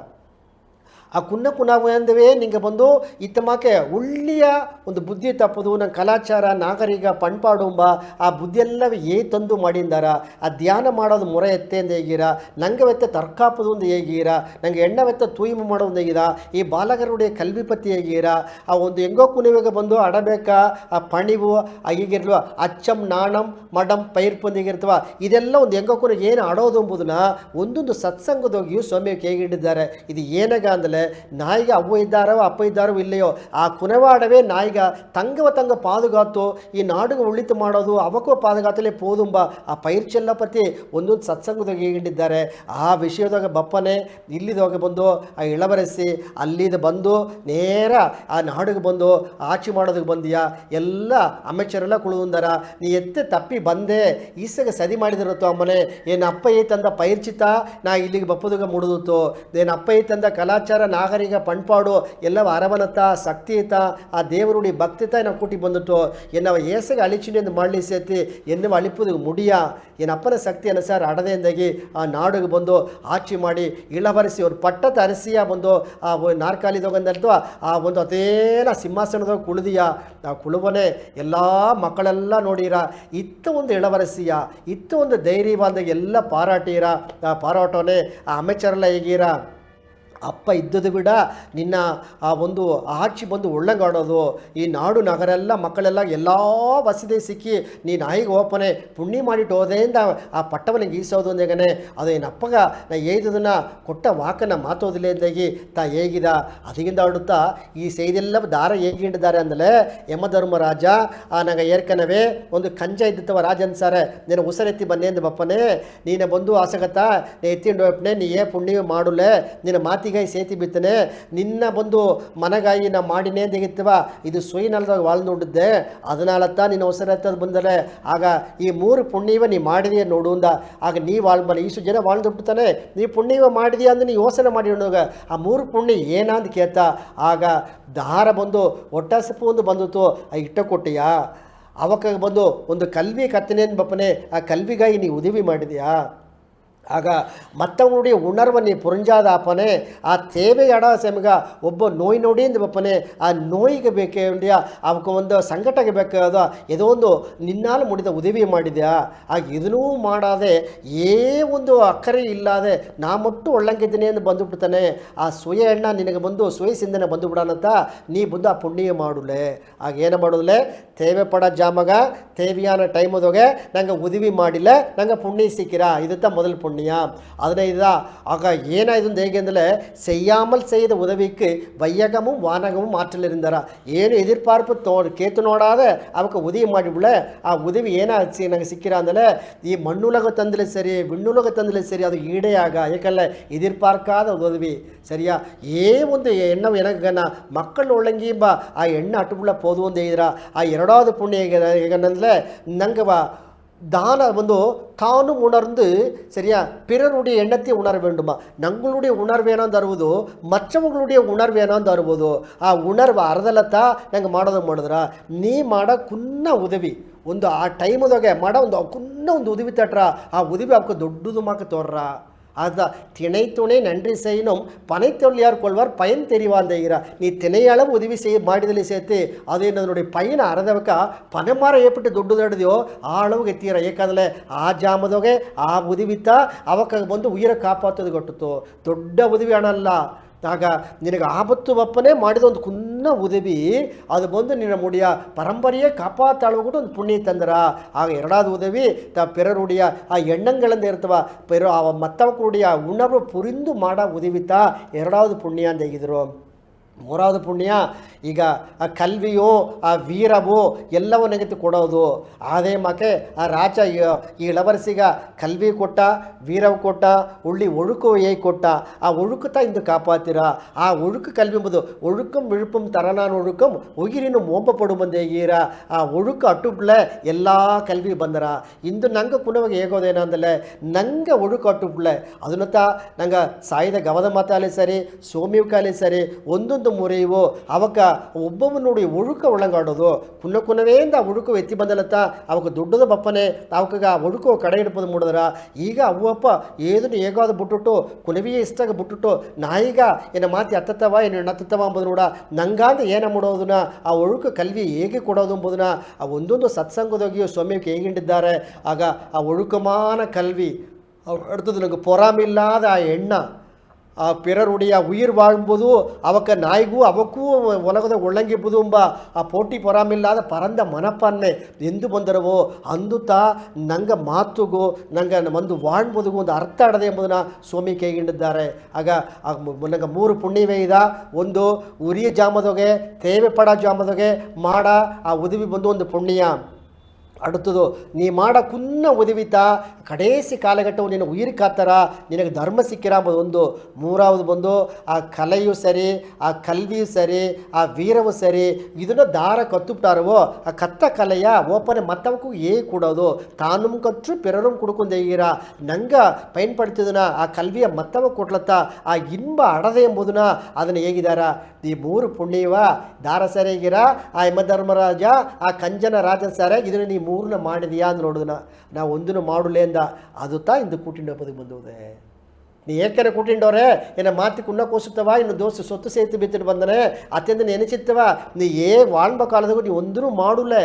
ಆ ಕುನ್ನವೇ ನಿಂಗೆ ಬಂದು ಇತ್ತಮಾಕೆ ಒಳ್ಳೆಯ ಒಂದು ಬುದ್ಧಿ ತಪ್ಪದು ನಂಗೆ ಕಲಾಚಾರ ನಾಗರಿಕ ಪಣ್ಪಾಡುಂಬ ಆ ಬುದ್ಧಿಯೆಲ್ಲವೇ ತಂದು ಮಾಡಿಂದಾರ. ಆ ಧ್ಯಾನ ಮಾಡೋದು ಮೊರೆ ಎತ್ತೆಂದು ಹೇಗೀರ ನಂಗೆ ವೆತ್ತ ತರ್ಕಾಪದು ಒಂದು ಹೇಗೀರ ನಂಗೆ ಎಣ್ಣವೆತ್ತ ತೂಯ್ಮೆ ಮಾಡೋದು ಹೇಗಿರ ಈ ಬಾಲಕರುடைய ಕಲ್ವಿಪತಿ ಹೇಗೀರ ಆ ಒಂದು ಹೆಂಗೋ ಕುನಿವಾಗ ಬಂದು ಅಡಬೇಕಾ ಆ ಪಣಿವು ಆ ಹೀಗಿರ್ಲ್ವ ಅಚ್ಚಂ ನಾಣಂ ಮಡಂ ಪೈರ್ಪಂದಿಗಿರ್ತವ ಇದೆಲ್ಲ ಒಂದು ಹೆಂಗೋ ಕುನಿಗೆ ಏನು ಆಡೋದು ಎಂಬುದನ್ನ ಒಂದೊಂದು ಸತ್ಸಂಗದೋಗಿಯೂ ಸ್ವಾಮಿಯಕ್ಕೆ ಹೇಗಿಟ್ಟಿದ್ದಾರೆ. ಇದು ಏನಾಗ ಅಂದರೆ ನಾಯಿಗ ಅವ್ವ ಇದ್ದಾರೋ ಅಪ್ಪ ಇದ್ದಾರೋ ಇಲ್ಲೆಯೋ ಆ ಕುನವಾಡವೇ ನಾಯಿಗ ತಂಗ ಪಾದುಗಾತು ಈ ನಾಡುಗೆ ಉಳಿತು ಮಾಡೋದು ಅವಕ್ಕೂ ಪಾದುಗಾತಲೇ ಪೋದುಂಬ ಆ ಪೈರ್ಚೆಲ್ಲಪತಿ ಒಂದೊಂದು ಸತ್ಸಂಗದಾಗ ಹೇಗಿಟ್ಟಿದ್ದಾರೆ. ಆ ವಿಷಯದಾಗ ಬಪ್ಪನೆ ಇಲ್ಲಿದಾಗ ಬಂದು ಆ ಇಳಬರೆಸಿ ಅಲ್ಲಿದು ಬಂದು ನೇರ ಆ ನಾಡಿಗೆ ಬಂದು ಆಚೆ ಮಾಡೋದಕ್ಕೆ ಬಂದಿಯಾ ಎಲ್ಲ ಅಮೆಚರೆಲ್ಲ ಕುಳಿದಾರ ನೀ ಎತ್ತೆ ತಪ್ಪಿ ಬಂದೆ ಈಸಗ ಸದಿ ಮಾಡಿದಿರತ್ತೋ ಅಮ್ಮನೆ ಏನು ಅಪ್ಪ ತಂದ ಪೈರ್ಚಿತ ನಾ ಇಲ್ಲಿಗೆ ಬಪ್ಪದಾಗ ಮುಡಿದಿತ್ತು ಏನು ಅಪ್ಪ ತಂದ ಕಲಾಚಾರ ನಾಗರಿಕ ಪಣ್ಪಾಡು ಎಲ್ಲವ ಅರವನತ ಶಕ್ತಿಯುತ ಆ ದೇವರುಡಿ ಭಕ್ತಿತ ನಾವು ಕೂಟಿ ಬಂದಿತ್ತು ಎನ್ನವ ಏಸಗ ಅಳಿಚಿನಿಂದ ಮಾಡಲಿ ಸೇತಿ ಎನ್ನುವ ಅಳಿಪುದು ಮುಡಿಯ ಏನಪ್ಪನ ಶಕ್ತಿ ಅನುಸಾರ ಅಡದೆಂದಾಗಿ ಆ ನಾಡಿಗೆ ಬಂದು ಆಚೆ ಮಾಡಿ ಇಳಬರಿಸಿ ಅವ್ರು ಪಟ್ಟದ ಅರಸಿಯ ಬಂದು ಆ ನಾರ್ಕಾಲಿದೋಗಂದಲ್ತು ಆ ಒಂದು ಅದೇನ ಸಿಂಹಾಸನದಾಗ ಕುಳಿದಿಯ ಆ ಕುಳುವನೆ ಎಲ್ಲ ಮಕ್ಕಳೆಲ್ಲ ನೋಡಿರ ಇತ್ತ ಒಂದು ಇಳಬರಸಿಯ ಇತ್ತ ಒಂದು ಧೈರ್ಯವಾದಾಗ ಎಲ್ಲ ಪಾರಾಟೀರ ಆ ಪಾರಾಟೋನೆ ಆ ಅಮೆಚರೆಲ್ಲ ಹೇಗೀರ ಅಪ್ಪ ಇದ್ದದು ಬಿಡ ನಿನ್ನ ಆ ಒಂದು ಆಚೆ ಬಂದು ಒಳ್ಳಂಗಾಡೋದು ಈ ನಾಡು ನಗರ ಎಲ್ಲ ಮಕ್ಕಳೆಲ್ಲ ಎಲ್ಲ ವಸತಿ ಸಿಕ್ಕಿ ನೀನು ನಾಯಿಗೆ ಓಪನೆ ಪುಣ್ಯ ಮಾಡಿಟ್ಟು ಹೋದೆಯಿಂದ ಆ ಪಟ್ಟವನಿಗೆ ಗೀಸೋದು ಅಂದೇಗನೆ ಅದು ಏನಪ್ಪಗ ನಾ ಏದದನ್ನು ಕೊಟ್ಟ ವಾಕನ ಮಾತೋದಿಲ್ಲ ಎಂದಾಗಿ ತಾ ಹೇಗಿದ ಅದಕ್ಕಿಂತ ಆಡುತ್ತಾ ಈ ಸೈದೆಲ್ಲ ದಾರ ಹೇಗಿಂಡಿದ್ದಾರೆ ಅಂದಲೇ ಯಮಧರ್ಮರಾಜ ಆ ನಂಗೆ ಏರ್ಕನವೇ ಒಂದು ಕಂಜ ಇದ್ದಿತ್ತವ ರಾಜ ಅನ್ಸಾರೆ ನೀನು ಉಸರೆತ್ತಿ ಬನ್ನಿ ಅಂದ ಬಪ್ಪನೇ ನೀನು ಬಂದು ಆಸಗತ್ತ ನೀ ಎತ್ತಿಂಡು ಹೋಗ್ಪನೆ ನೀ ಏ ಪುಣ್ಯ ಮಾಡುಲೆ ನಿನ್ನ ಮಾತಿಗೆ ಸೇತಿ ಬಿತ್ತನೆ ನಿನ್ನ ಬಂದು ಮನಗಾಯಿ ನಾ ಮಾಡಿನೇ ತೆಗಿತ್ತವ ಇದು ಸೊಯ್ನಲ್ದಾಗ ವಾಳ್ನೋಡಿದ್ದೆ ಅದನ್ನಾಲತ್ತ ನಿನ್ನ ಹೊಸರತ್ತದ ಬಂದರೆ ಆಗ ಈ 3 ಪುಣ್ಯವ ನೀ ಮಾಡಿದೆಯ ನೋಡುವಂದ ಆಗ ನೀ ವಾಳ್ಬಲ್ಲ ಈಸು ಜನ ವಾಳ್ದುಬಿಡ್ತಾನೆ ನೀ ಪುಣ್ಯವ ಮಾಡಿದೆಯಾ ಅಂದ್ರೆ ನೀ ಯೋಚನೆ ಮಾಡಿ ನೋಡುವಾಗ ಆ 3 ಪುಣ್ಯ ಏನಂದು ಕೇಳ್ತ ಆಗ ದಾರ ಬಂದು ಒಟ್ಟಾಸಪ್ಪು ಒಂದು ಬಂದಿತ್ತು ಆ ಇಟ್ಟ ಕೊಟ್ಟಿಯಾ ಅವಕ್ಕೆ ಬಂದು ಒಂದು ಕಲ್ವಿ ಕತ್ತನೇನು ಬಪ್ಪನೆ ಆ ಕಲ್ವಿಗಾಗಿ ನೀ ಉದವಿ ಮಾಡಿದೆಯಾ ஆக மற்றவங்களுடைய உணர்வை நீ புரிஞ்சாதாப்பனே தேவையடா செமಗ ಒಬ್ಬ ನೋಯ್ ನೋಡಿಂದ ಬಪ್ಪನೆ ಆ ನೋಯಿಗೆ ಬೇಕೇ ಉಂಡ್ಯಾ ಅವಕ್ಕೆ ಒಂದು ಸಂಕಟಕ್ಕೆ ಬೇಕಾದ ಏದೋ ಒಂದು ನಿನ್ನಾಲ ಮುಡಿದ ಉದವಿ ಮಾಡಿದ್ಯಾ ಆಗ ಇದನ್ನೂ ಮಾಡಾದೆ ಒಂದು ಅಕ್ಕರೆ ಇಲ್ಲದೆ ನಾ ಮಟ್ಟು ಒಳ್ಳಂಗಿದ್ದೀನಿ ಎಂದು ಬಂದುಬಿಡ್ತಾನೆ ಆ ಸುಯ ಎಣ್ಣ ನಿನಗೆ ಬಂದು ಸುಯಸಿಂದನೆ ಬಂದು ಬಿಡೋಣಂತ ನೀ ಬಂದು ಆ ಪುಣ್ಯ ಮಾಡುಲೆ ಆಗ ಏನು ಮಾಡೋದಿಲ್ಲ ತೇವೆ ಪಡ ಜಾಮಗ தேவையான டைம் உதவ நாங்கள் உதவி மாடில நாங்கள் புண்ணிய சிக்கிறா இதுதான் முதல் புண்ணியம் அதனை இதுதான் ஆக ஏனாயுதும் தேகேந்தில் செய்யாமல் செய்த உதவிக்கு வையகமும் வானகமும் ஆற்றல் இருந்தாரா ಏನು ಎದುರ್ಪಾರ್ಪು ಕೇತು ನೋಡಾದ ಅವಕ್ಕೆ ಉದವಿ ಮಾಡಿಬಿಡ ಆ ಉದವಿ ಏನಾಗಿ ನಂಗೆ ಸಿಕ್ಕಿರಾಂದಲೆ ಈ ಮಣ್ಣುಲಗ ತಂದಲೇ ಸರಿ ವಿಣ್ಣುಲಗ ತಂದಲೇ ಸರಿ ಅದು ಈಡೇ ಆಗ ಯಾಕಲ್ಲ ಎದುರ್ಪಾರ್ಕಾದ ಉದವಿ ಸರಿಯಾ ಒಂದು ಎಣ್ಣ ಎನಗನ ಮಕ್ಕಳು ಒಳ್ಳಂಗಿ ಬಾ ಆ ಎಣ್ಣೆ ಅಟ್ಟುಬಿಳ ಪೋದು ಒಂದು ಇದ್ರ ಆ ಎರಡಾவது புண்ணிய ಹೇಗನ್ನಂದ್ರೆ ನಂಗೆ தான வந்து தானும் உணர்ந்து சரியா பிறருடைய எண்ணத்தை உணர வேண்டுமா நங்களுடைய உணர்வேனோ தருವುದು மற்றவங்களுடைய உணர்ವೇನೋ தருವುದು ಆ ಉಣರ್ವ ಅರ್ಧಲತ್ತ ನಂಗೆ ಮಾಡೋದು ಮಾಡಿದ್ರ ನೀ ಮಾಡ ಕುನ್ನ ಉದವಿ ಒಂದು ಆ ಟೈಮದಾಗ ಮಾಡ ಒಂದು ಕುನ್ನ ಒಂದು ಉದವಿ ತಟ್ರ ಆ ಉದವಿ ಅವಕ್ಕೆ ದೊಡ್ಡದು ಮಾಕ ತೋರ್ರ ಅದ திணை துணை நன்றி செய்யணும் பனை தொழிலார் கொள்வார் பயன் தெரிவாந்தீರ நீ திணையளவு உதவி ಮಾಡಿದಲ್ಲಿ ಸೇರ್ತಿ ಅದೇನದனுடைய ಪಯನ ಅರ್ಧವಕ್ಕ ಪನೆಮಾರ ಏಪಿಟ್ಟು ದೊಡ್ಡದೊಡ್ದೆಯೋ ಆ அளவுಗೆ ಎತ್ತೀರ ಏಕಾದ್ರೆ ಆ ಜಾಮದೊಗೆ ಆ ಉದವಿತ್ತ ಅವಕ್ಕೆ ಬಂದು ಉಯಿರ ಕಾಪಾತೋದು ಕೊಟ್ಟಿತು ದೊಡ್ಡ ಉದವಿ ಹಣಲ್ಲ ಆಗ ನಿನಗೆ ಆಪತ್ತು ಬಪ್ಪನೇ ಮಾಡಿದ ಒಂದು ಕುನ್ನ ಉದವಿ ಅದು ಬಂದು ನಿನ್ನ ಮುಡಿಯ ಪರಂಪರೆಯೇ ಕಾಪಾತಾಳುಬಿಟ್ಟು ಒಂದು ಪುಣ್ಯ ತಂದರ ಆಗ ಎರಡಾவது ಉದವಿ பிறருடைய ಆ ಎಣ್ಣಂಗಳಿಂದ ಇರ್ತವ ಮತ್ತವಕ್ಕುடைய ಉಣರ್ವು ಪುರಿಂದು ಮಾಡ ಉದವಿತ ಎರಡಾவது ಪುಣ್ಯ ಅಂತ ಹೇಗಿದ್ರು ಮೂರಾவது ಪುಣ್ಯ ಈಗ ಆ ಕಲ್ವಿಯೋ ಆ ವೀರವೋ ಎಲ್ಲವೂ ನೆಗೆದು ಕೊಡೋದು ಅದೇ ಮಕೆ ಆ ರಾಜ ಈ ಇಳವರಸಿಗ ಕಲ್ವಿ ಕೊಟ್ಟ ವೀರವು ಕೊಟ್ಟ ಉಳ್ಳಿ ಒಳುಕು ಏಯ್ ಕೊಟ್ಟ ಆ ಒಳುಕುತ್ತಾ ಇಂದು ಕಾಪಾತಿರ ಆ ಒಳುಕು ಕಲ್ವಿ ಎಂಬುದು ಒಳುಕಂ ವಿழுப்பும் ತರನಾನ್ ಒಳುಕಂ ಉಗಿರಿನ ಮೋಪ ಪಡು ಬಂದೆ ಈರ ಆ ಒಳುಕು ಅಟ್ಟುಬ್ಲೆ ಎಲ್ಲ ಕಲ್ವಿ ಬಂದರ ಇಂದು ನಂಗೆ ಕುನವಾಗಿ ಹೇಗೋದೇನಂದಲೆ ನಂಗೆ ಒಳುಕು ಅಟ್ಟುಬ್ಲೆ ಅದನ್ನತ್ತ ನಂಗೆ ಸಾಯಿದ ಗವದ ಮಾತಾಲಿ ಸರಿ ಸೋಮಿವ್ಕಾಲಿ ಸರಿ ಒಂದೊಂದು ಮುರಿಯುವು ಅವಕ್ಕ ಒಬ್ಬೊಬ್ಬನುடைய ಒಳುಕ ಒಳಗಾಡೋದು ಕುನ್ನವೇ ಒಳುಕು ಎತ್ತಿ ಬಂದಲತ್ತ ಅವಕ್ಕೆ ದೊಡ್ಡದ ಬಪ್ಪನೆ ಅವಕಾಗ ಒಳುಕು ಕಡೆ ಹಿಡ್ಬೋದು ಮೂಡಿದ್ರ ಈಗ ಅವ್ವಪ್ಪ ಏದನ್ನು ಹೇಗಾದ ಬಿಟ್ಟುಟ್ಟು ಕುನವಿಯೇ ಇಷ್ಟಾಗ ಬಿಟ್ಟುಟ್ಟು ನಾಯಿಗ ಏನ ಮಾತಿ ಹತ್ತತ್ತವ ಏನು ಹತ್ತತ್ತವ ಅಂಬುದು ನೋಡ ನಂಗಾಂದ ಏನ ಮಾಡೋದನ್ನ ಆ ಒಳುಕು ಕಲ್ವಿ ಹೇಗೆ ಕೊಡೋದು ಎಂಬುದನ್ನ ಆ ಒಂದೊಂದು ಸತ್ಸಂಗದೋಗಿಯೋ ಸ್ವಾಮಿಗೆ ಹೇಗಿಟ್ಟಿದ್ದಾರೆ ಆಗ ಆ ಒಳುಕಮಾನ ಕಲ್ವಿ அடுத்தது ನನಗೆ பொறாமில்லாத ಆ ಎಣ್ಣ ಆ பிறருடைய உயிர் வாழ்ம்போது அவக்க நாய்ಗೂ ಅವಕ್ಕೂ ಒಲಗದ ಒಳ್ಳಂಗಿಬ್ಬುದು ಎಂಬ ಆ ಪೋಟಿ ಪೊರಾಮಿಲ್ಲಾದ ಪರಂದ ಮನಪಾನ್ನೆ ಎಂದು ಬಂದರವೋ ಅಂದುತ್ತಾ ನಂಗೆ ಮಾತುಗೂ ನಂಗೆ ಒಂದು வாழ்ಬೋದಿಗೂ ಒಂದು ಅರ್ಥ ಆಡದೆ ಎಂಬುದನ್ನು ಸ್ವಾಮಿ ಕೈಗಿಂಡಿದ್ದಾರೆ ಆಗ ನಂಗೆ ಮೂರು ಪುಣ್ಯವೇ ಇದ ಒಂದು ಉರಿಯ ಜಾಮದೊಗೆ ತೇವೆ ಪಡ ಜಾಮದೊಗೆ ಮಾಡ ಆ ಉದವಿ ಬಂದು ಒಂದು ಪುಣ್ಯ அடுத்தது நீ மாட ಕುನ್ನ ಉದವಿತ ಕಡೇಸಿ ಕಾಲಘಟ್ಟವು ನಿನ್ನ ಉಯಿರು ಕಾತರ ನಿನಗೆ ಧರ್ಮ ಸಿಕ್ಕಿರ ಅಂಬುದು ಒಂದು ಮೂರಾவது ಬಂದು ಆ ಕಲೆಯೂ ಸರಿ ಆ ಕಲ್ವಿಯೂ ಸರಿ ಆ ವೀರವೂ ಸರಿ ಇದನ್ನು ದಾರ ಕತ್ತುಬಿಟ್ಟಾರವೋ ಆ ಕತ್ತ ಕಲೆಯ ಓಪನೆ ಮತ್ತವಕ್ಕೂ ಕೊಡೋದು ತಾನು ಕತ್ತು ಪಿರರು ಕುಡ್ಕೊಂಡೀರ ನಂಗೆ ಪಯನ್ಪಡ್ತಿದ್ದನ ಆ ಕಲ್ವಿಯ ಮತ್ತವ ಕೊಟ್ಲತ್ತ ಆ ಇನ್ಬ ಅಡದೆ ಎಂಬುದನ್ನ ಅದನ್ನು ಹೇಗಿದಾರ ಈ ಮೂರು ಪುಣ್ಯವ ದಾರ ಸರಿಯಾಗಿರ ಆ ಯಮಧರ್ಮರಾಜ ಆ ಕಂಜನ ರಾಜ ಸರಿಯಾಗಿ ಇದನ್ನು ನೀ ಮೂರನ್ನ ಮಾಡಿದೆಯಾ ಅಂತ ನೋಡಿದ್ನ ನಾವು ಒಂದನ್ನು ಮಾಡುಲೇ ಅಂದ ಅದು ತಾ ಇಂದು ಕೂಟಿಂಡಪ್ಪದಿಗೆ ಬಂದುವುದೇ ನೀ ಏಕನೆ ಕೂಟಿಂಡವ್ರೆ ಏನ ಮಾತಿ ಕುನ್ನ ಕೋಸುತ್ತವ ಇನ್ನು ದೋಸ್ತು ಸೊತ್ತು ಸೇತು ಬಿತ್ತಿಟ್ಟು ಬಂದನೆ ಅತ್ಯಂತ ನೆನೆಸಿತ್ತವ ನೀ ವಾಳ್ಬ ಕಾಲದಾಗೂ ನೀ ಒಂದೂ ಮಾಡುಲೆ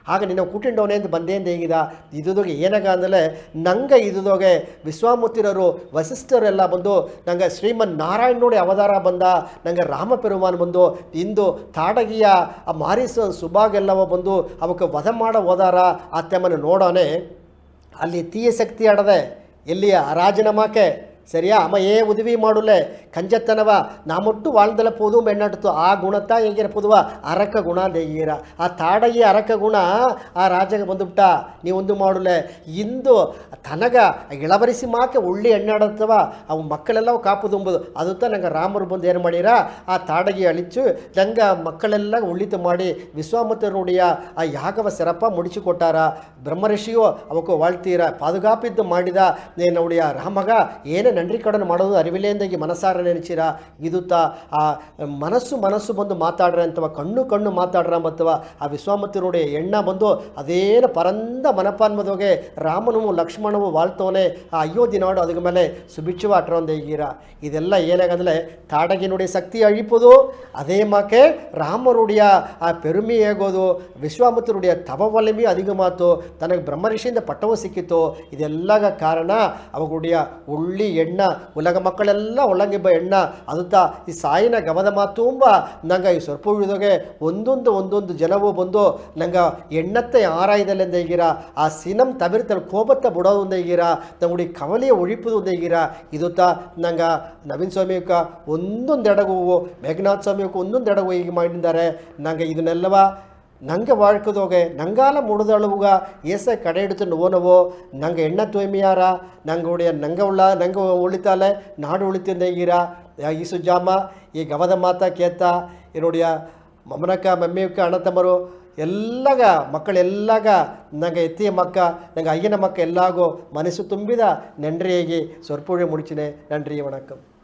ಆಗ ನಿನ್ನ ಕೂಟಿಂಡವನೇ ಅಂತ ಬಂದೇ ಅಂತ ಹೇಗಿದ ಇದುದೋಗೆ ಏನಾಗ ಅಂದಲೆ ನಂಗೆ ಇದುದೋಗೆ ವಿಶ್ವಾಮಿತ್ರರು ವಸಿಷ್ಠರೆಲ್ಲ ಬಂದು ನಂಗೆ ಶ್ರೀಮನ್ ನಾರಾಯಣ ನೋಡಿ ಅವತಾರ ಬಂದ ನಂಗೆ ರಾಮ ಪೆರುಮಾನ್ ಬಂದು ಇಂದು ತಾಡಗಿಯ ಆ ಮಾರಿಸ ಸುಭಾಗೆಲ್ಲವ ಬಂದು ಅವಕ್ಕೆ ವಧ ಮಾಡೋ ಹೋದಾರ ಅತ್ತೆಮ್ಮನ ನೋಡೋನೆ ಅಲ್ಲಿ ತೀಯ ಶಕ್ತಿ ಆಡದೆ ಎಲ್ಲಿಯ ರಾಜನಮಾಕೆ சரியா அம்மா உதவி மாடுல கஞ்சத்தனவ நாமொட்டு வாழ்ந்தல போதும் எண்ணட்டு ಆ ಗುಣತ್ತಾ ಹೇಗಿರಪುದುವ ಅರಕ ಗುಣ ದೇಗಿರ ಆ ತಾಡಗಿ ಅರಕ ಗುಣ ಆ ರಾಜಗೆ ಬಂದುಬಿಟ್ಟ ನೀವೊಂದು ಮಾಡುಲೆ ಇಂದು ತನಗ ಇಳವರಿಸಿ ಮಾಕೆ ಒಳ್ಳೆ ಎಣ್ಣಾಡತ್ತವ ಅವು ಮಕ್ಕಳೆಲ್ಲ ಕಾಪುದುಂಬುದು ಅದು ನಂಗೆ ರಾಮರು ಬಂದು ಏನು ಮಾಡಿರ ಆ ತಾಡಗಿ ಅಳಿಚು ನಂಗೆ ಮಕ್ಕಳೆಲ್ಲ ಉಳಿತು ಮಾಡಿ ವಿಶ್ವಾಮಿತ್ರನುடைய ಆ ಯಾಗವ ಸಿರಪ್ಪ ಮುಡಿಸಿ ಕೊಟ್ಟಾರ ಬ್ರಹ್ಮಋಷಿಯು ಅವಕ್ಕೆ வாழ்ತೀರ ಪಾದುಗಾಪಿದ್ದು ಮಾಡಿದ ನೇನುடைய ರಾಮಗ ಏನೇ நன்றி கடன் ಮಾಡೋದು ಅರಿವಿಲೇಂದಾಗಿ ಮನಸಾರ ನೆನೆಸಿರ ಇದುತ್ತ ಆ ಮನಸ್ಸು ಬಂದು ಮಾತಾಡ್ರ ಅಂತವ ಕಣ್ಣು ಮಾತಾಡ್ರ ಮತ್ತವ ಆ ವಿಶ್ವಾಮಿತ್ರನುடைய ಎಣ್ಣ ಬಂದು ಅದೇನು ಪರಂದ ಮನಪಾನ್ಮದೋಗೆ ರಾಮನು ಲಕ್ಷ್ಮಣವು ವಾಳ್ತವನೆ ಆ ಅಯೋಧ್ಯೆ ನಾಡು ಅದಕ್ಕೆ ಮೇಲೆ ಸುಭಿಕ್ಷವ ಅಟ್ರೊಂದೇಗೀರ ಇದೆಲ್ಲ ಏನಾಗಂದ್ರೆ ತಾಡಗಿನುடைய சக்தி அழிப்பதோ அதே மாக்கே ராமருடைய பெருமை ஏಗೋದು ವಿಶ್ವಾಮಿತ್ರರುடைய ತವ ವಲಮಿ அதிகமாத்தோ ತನಗೆ ಬ್ರಹ್ಮರ್ಷಿಯಿಂದ ಪಟ್ಟವು ಸಿಕ್ಕಿತೋ ಇದೆಲ್ಲ ಕಾರಣ ಅವಗುಡಿಯ ಉಳ್ಳಿ ಎಣ್ಣ ಉಲಗ ಮಕ್ಕಳೆಲ್ಲ ಒಳಗಿಬ್ಬ ಎಣ್ಣ ಅದುತ್ತ ಈ ಸಾಯಿನ ಗಮದ ಮಾತುಂಬ ನಂಗೆ ಈ ಸ್ವಲ್ಪ ಉಳಿದೋಗೆ ಒಂದೊಂದು ಜನವು ಬಂದು ನಂಗೆ ಎಣ್ಣತ್ತೆ ಆರಾಯ್ದಲ್ಲೆಂದ ಈಗಿರ ಆ ಸಿನಂ ತವಿರ್ತಲ್ಲಿ ಕೋಬತ್ತ ಬಿಡೋದು ಈಗಿರ ನಂಗುಡಿ ಕವಲಿಯ ಒழிಪುದು ಈಗಿರ ಇದುತ್ತ ನಂಗೆ ನವೀನ್ ಸ್ವಾಮಿಕ ಒಂದೊಂದು ಎಡಗು ಮೇಘನಾಥ್ ಸ್ವಾಮಿಗೆ ಒಂದೊಂದು ಎಡಗು ಹೀಗೆ ಮಾಡಿದ್ದಾರೆ ನಂಗೆ ಇದನ್ನೆಲ್ಲವ ನಂಗೆ வாழ்க்கதோಗೆ ನಂಗಾಲ ಮುಡಿದಳುವುಗ ಏಸೆ ಕಡೆ ಹಿಡಿತು ನೋವನವೋ ನಂಗೆ ಎಣ್ಣ ತೂಯ್ಮೆಯಾರ ನಂಗೆ ಉಳಿತಾಲೆ ನಾಡು ಉಳಿತಿಂದೀರ ಈ ಸುಜಾಮ ಈ ಗವದ ಮಾತ ಕೇತ ಏನೋಡಿಯ ಮಮನಕ್ಕ ಮಮ್ಮಿಯಕ್ಕ ಅಣ್ಣ ತಮ್ಮರು ಎಲ್ಲಗ ಮಕ್ಕಳೆಲ್ಲಾಗ ನಂಗೆ ಎತ್ತಿಯ ಮಕ್ಕ ನಂಗೆ ಅಯ್ಯನ ಮಕ್ಕ ಎಲ್ಲಾಗೋ ಮನಸ್ಸು ತುಂಬಿದ ನನ್ರಿಯಾಗಿ ಸ್ವರ್ಪೂಳೆ ಮುಡಿಚಿನೆ ನನ್ರಿ ವಣಕ್ಕಂ.